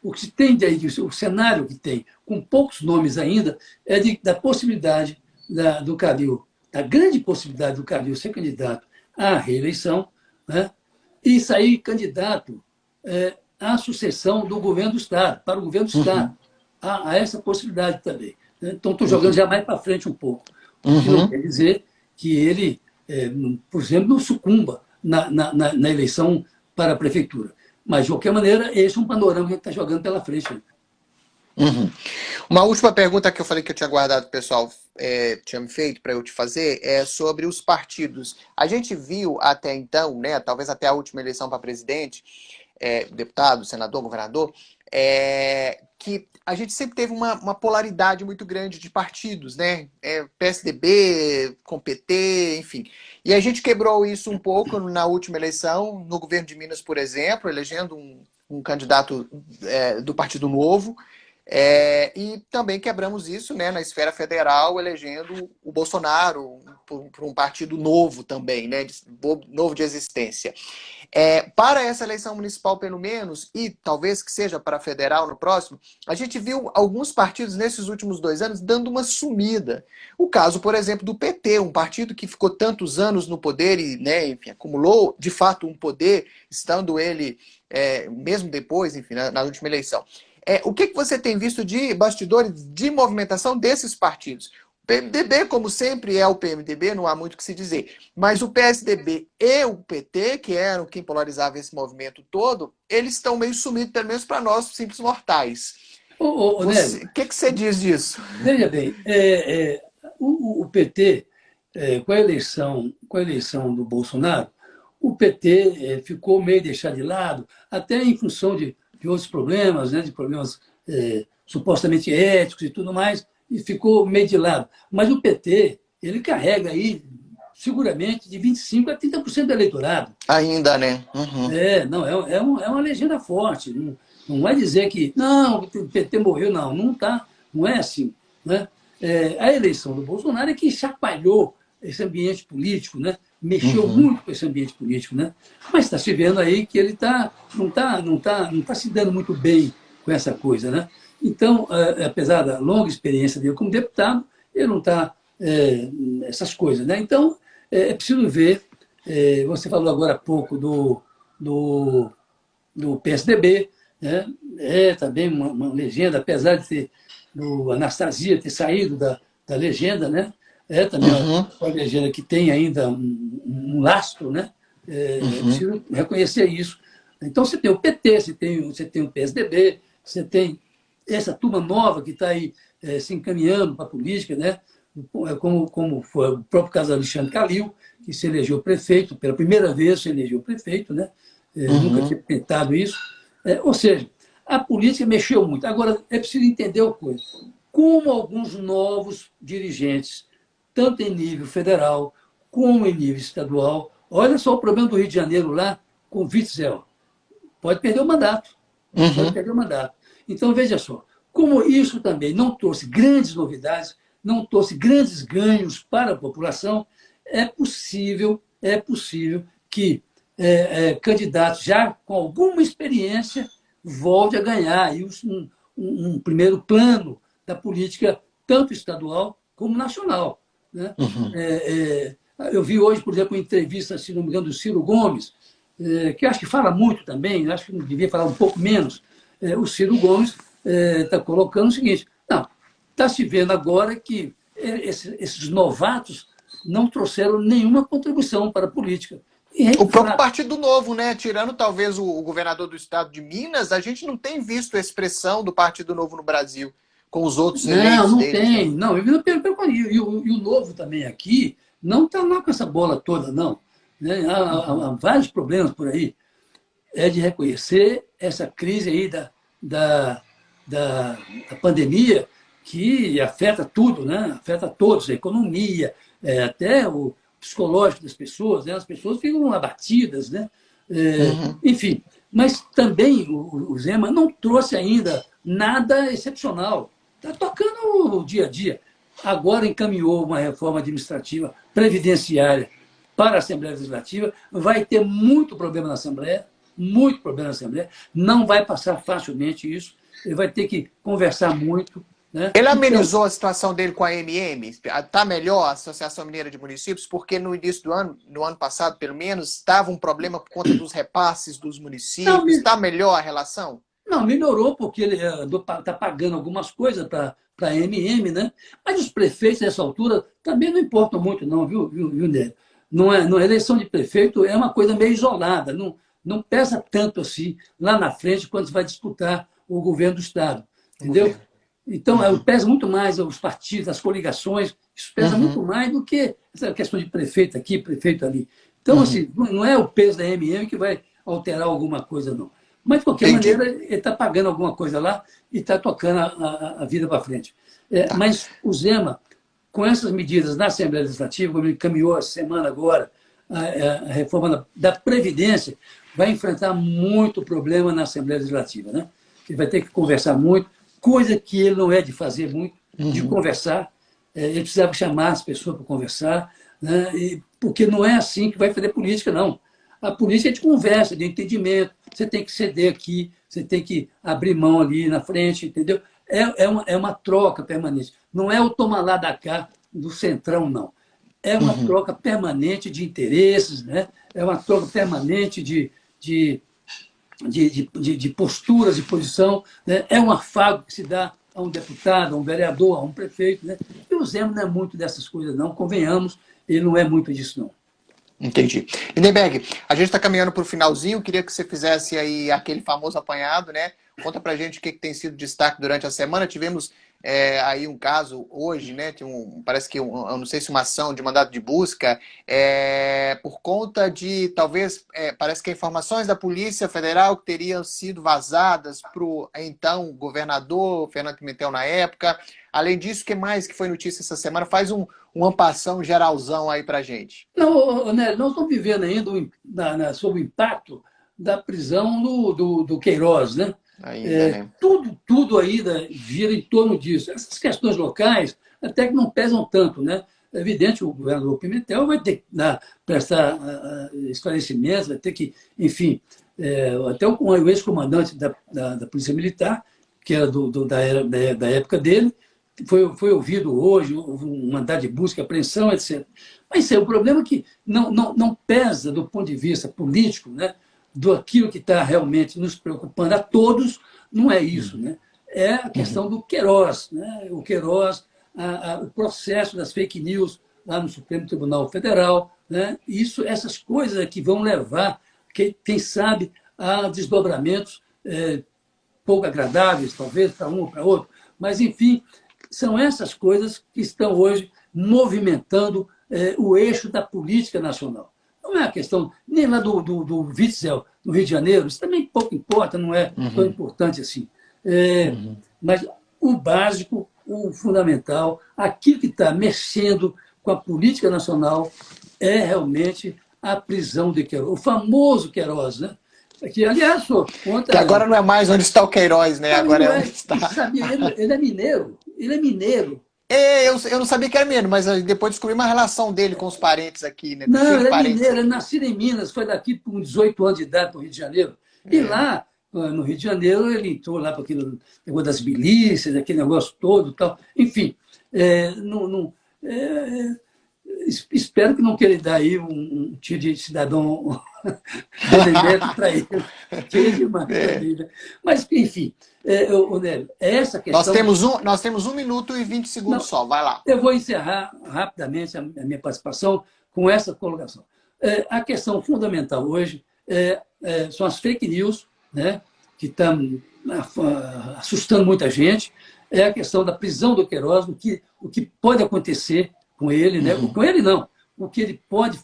o que se tem daí, o cenário que tem, com poucos nomes ainda, é da possibilidade do Calil, da grande possibilidade do Calil ser candidato à reeleição, né, e sair candidato à sucessão do governo do Estado, para o governo do Estado. Há essa possibilidade também. Né? Então, estou jogando já mais para frente um pouco. O que não quer dizer que ele, por exemplo, não sucumba na eleição para a prefeitura. Mas, de qualquer maneira, esse é um panorama que está jogando pela frente. Uma última pergunta que eu falei que eu tinha guardado, o pessoal tinha me feito para eu te fazer, é sobre os partidos. A gente viu até então, né, talvez até a última eleição para presidente, deputado, senador, governador, que a gente sempre teve uma polaridade muito grande de partidos, né? PSDB com PT, enfim. E a gente quebrou isso um pouco na última eleição, no governo de Minas, por exemplo, elegendo um candidato do Partido Novo. E também quebramos isso, né, na esfera federal, elegendo o Bolsonaro por um partido novo também, né, novo de existência. Para essa eleição municipal, pelo menos, e talvez que seja para a federal no próximo, a gente viu alguns partidos nesses últimos 2 anos dando uma sumida. O caso, por exemplo, do PT, um partido que ficou tantos anos no poder e, né, enfim, acumulou de fato um poder, estando ele, mesmo depois, enfim, na última eleição. O que você tem visto de bastidores de movimentação desses partidos? O PMDB, como sempre, é o PMDB, não há muito o que se dizer. Mas o PSDB e o PT, que eram quem polarizava esse movimento todo, eles estão meio sumidos, pelo menos para nós, simples mortais. O que você diz disso? Veja bem, o PT, com a eleição do Bolsonaro, o PT ficou meio deixado de lado, até em função de outros problemas, né, de problemas supostamente éticos e tudo mais, e ficou meio de lado. Mas o PT, ele carrega aí, seguramente, de 25% a 30% do eleitorado. Ainda, né? Não, é uma legenda forte. Não vai dizer que, não, o PT morreu, não é assim. Né? A eleição do Bolsonaro é que chacoalhou esse ambiente político, né? Mexeu muito com esse ambiente político, né? Mas está se vendo aí que ele não tá se dando muito bem com essa coisa, né? Então, apesar da longa experiência dele como deputado, ele não está essas coisas, né? Então, é preciso ver. Você falou agora há pouco do PSDB, né? Também uma legenda, apesar de do Anastasia ter saído da legenda, né? Também uma legenda que tem ainda um lastro, né? É preciso reconhecer isso. Então, você tem o PT, você tem o PSDB, você tem essa turma nova que está aí se encaminhando para a política, né? Como foi o próprio caso do Alexandre Calil, que se elegeu prefeito, pela primeira vez se elegeu prefeito, né? Nunca tinha tentado isso. Ou seja, a política mexeu muito. Agora, é preciso entender uma coisa. Como alguns novos dirigentes, tanto em nível federal como em nível estadual. Olha só o problema do Rio de Janeiro lá com o Witzel. Pode perder o mandato. Pode perder o mandato. Então, veja só, como isso também não trouxe grandes novidades, não trouxe grandes ganhos para a população, é possível que candidatos já com alguma experiência volte a ganhar aí um primeiro plano da política, tanto estadual como nacional. Né? Eu vi hoje, por exemplo, uma entrevista, se não me engano, do Ciro Gomes, que acho que fala muito também, acho que devia falar um pouco menos. O Ciro Gomes está colocando o seguinte: não, está se vendo agora que esses novatos não trouxeram nenhuma contribuição para a política. O próprio Partido Novo, né? Tirando talvez o governador do estado de Minas, a gente não tem visto a expressão do Partido Novo no Brasil com os outros eleitos deles. Tem. Não, e o Novo também aqui não está lá com essa bola toda, não. Né? Há vários problemas por aí. É de reconhecer essa crise aí da pandemia que afeta tudo, né? Afeta todos, a economia, até o psicológico das pessoas, né? As pessoas ficam abatidas, né? Enfim, mas também o Zema não trouxe ainda nada excepcional. Está tocando o dia a dia. Agora encaminhou uma reforma administrativa previdenciária para a Assembleia Legislativa. Vai ter muito problema na Assembleia, não vai passar facilmente isso. Ele vai ter que conversar muito, né? Ele Então, amenizou a situação dele com a AMM? Está melhor a Associação Mineira de Municípios? Porque no início do ano, no ano passado, pelo menos, estava um problema por conta dos repasses dos não, municípios. Está melhor a relação? não, melhorou porque ele está pagando algumas coisas para a MM, né? Mas os prefeitos, nessa altura, também não importam muito, não, viu Nélio? Não é eleição de prefeito é uma coisa meio isolada, não pesa tanto assim lá na frente quando você vai disputar o governo do Estado, O entendeu? governo. Então, pesa muito mais os partidos, as coligações, isso pesa muito Uhum. mais do que essa questão de prefeito aqui, prefeito ali. Então, Uhum. assim, não é o peso da MM que vai alterar alguma coisa, não. Mas, de qualquer Entendi. maneira, ele está pagando alguma coisa lá e está tocando a vida para frente. Tá. Mas o Zema, com essas medidas na Assembleia Legislativa, como ele caminhou a semana agora, a reforma da Previdência, vai enfrentar muito problema na Assembleia Legislativa. Né? Ele vai ter que conversar muito, coisa que ele não é de fazer muito, de Uhum. conversar. Ele precisava chamar as pessoas para conversar, né? Porque não é assim que vai fazer política, não. A política é de conversa, de entendimento. Você tem que ceder aqui, você tem que abrir mão ali na frente, entendeu? É uma troca permanente. Não é o tomar lá da cá do centrão, não. É uma Uhum. troca permanente de interesses, né? É uma troca permanente de posturas de posição, né? É um afago que se dá a um deputado, a um vereador, a um prefeito. Né? E o Zema não é muito dessas coisas, não, convenhamos, ele não é muito disso, não. Entendi. Lindenberg, a gente está caminhando para o finalzinho, queria que você fizesse aí aquele famoso apanhado, né? Conta pra gente o que tem sido destaque durante a semana. Tivemos aí um caso hoje, né? Parece que, eu não sei se uma ação de mandado de busca, por conta de, talvez, parece que informações da Polícia Federal que teriam sido vazadas para o então governador Fernando Pimentel na época. Além disso, o que mais que foi notícia essa semana? Faz um ampassão geralzão aí pra gente. Não, Nélio, nós estamos vivendo ainda sob o impacto da prisão do Queiroz, né? Ainda, né? Tudo ainda gira em torno disso. Essas questões locais até que não pesam tanto, né? É evidente, o governador Pimentel vai ter que prestar esclarecimentos, vai ter que, enfim, até o ex-comandante da Polícia Militar, que era da época dele, foi ouvido hoje, houve um mandado de busca, apreensão, etc. Mas o problema é que não pesa do ponto de vista político, né? Do aquilo que está realmente nos preocupando a todos, não é isso. Né? É a questão do Queiroz. Né? O Queiroz, o processo das fake news lá no Supremo Tribunal Federal. Né? Essas coisas que vão levar, quem sabe, a desdobramentos pouco agradáveis, talvez, para um ou para outro. Mas, enfim, são essas coisas que estão hoje movimentando o eixo da política nacional. Não é a questão nem lá do Witzel, no Rio de Janeiro, isso também pouco importa, não é tão importante assim. Mas o básico, o fundamental, aquilo que está mexendo com a política nacional é realmente a prisão de Queiroz, o famoso Queiroz, né? Que, aliás, Que conta. agora não é mais onde está o Queiroz, né? Não, ele Agora não é onde é. está. Sabia, ele é mineiro. Ele é mineiro. Eu não sabia que era mineiro, mas depois descobri uma relação dele com os parentes aqui, né? Não, Cheio de ele é parentes mineiro, ele é aqui. nascido em Minas, foi daqui com 18 anos de idade para o Rio de Janeiro. E lá, no Rio de Janeiro, ele entrou lá para aquele negócio das milícias, aquele negócio todo e tal. Enfim, espero que não queira dar aí um tiro de cidadão benemérito para ele. Tire demais também, né? Mas, enfim, Nélio, essa Nós questão. temos 1 minuto e 20 segundos Não, só. Vai lá. eu vou encerrar rapidamente a minha participação com essa colocação. A questão fundamental hoje são as fake news, né, que estão assustando muita gente. É a questão da prisão do Queiroz, o que pode acontecer com ele, né? Com ele não, o que ele pode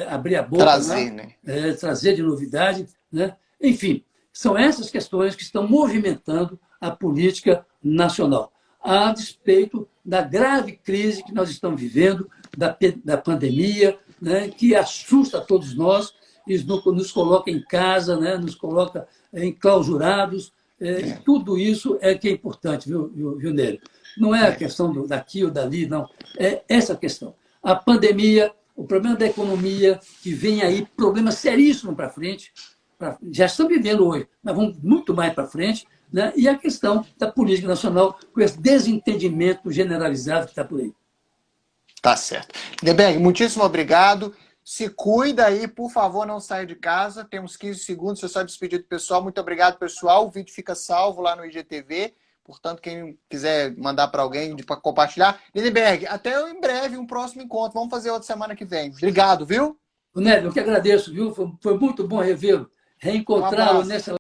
abrir a boca, Trazer, né? né? Trazer de novidade. Né? Enfim, são essas questões que estão movimentando a política nacional, a despeito da grave crise que nós estamos vivendo, da pandemia, né, que assusta a todos nós e nos coloca em casa, né, nos coloca enclausurados. E tudo isso é que é importante, viu Nélio? Não é a questão daqui ou dali, não. É essa questão. A pandemia, o problema da economia, que vem aí, problema seríssimo para frente, já estamos vivendo hoje, mas vamos muito mais para frente, né? E a questão da política nacional, com esse desentendimento generalizado que está por aí. Tá certo. Lindenberg, muitíssimo obrigado. Se cuida aí, por favor, não saia de casa. Temos 15 segundos, eu só despedir do pessoal. Muito obrigado, pessoal. O vídeo fica salvo lá no IGTV. Portanto, quem quiser mandar para alguém para compartilhar. Lindenberg, até em breve, um próximo encontro. Vamos fazer outra semana que vem. Obrigado, viu? Neto, eu que agradeço, viu? Foi muito bom revê-lo, Um reencontrá-lo abraço. nessa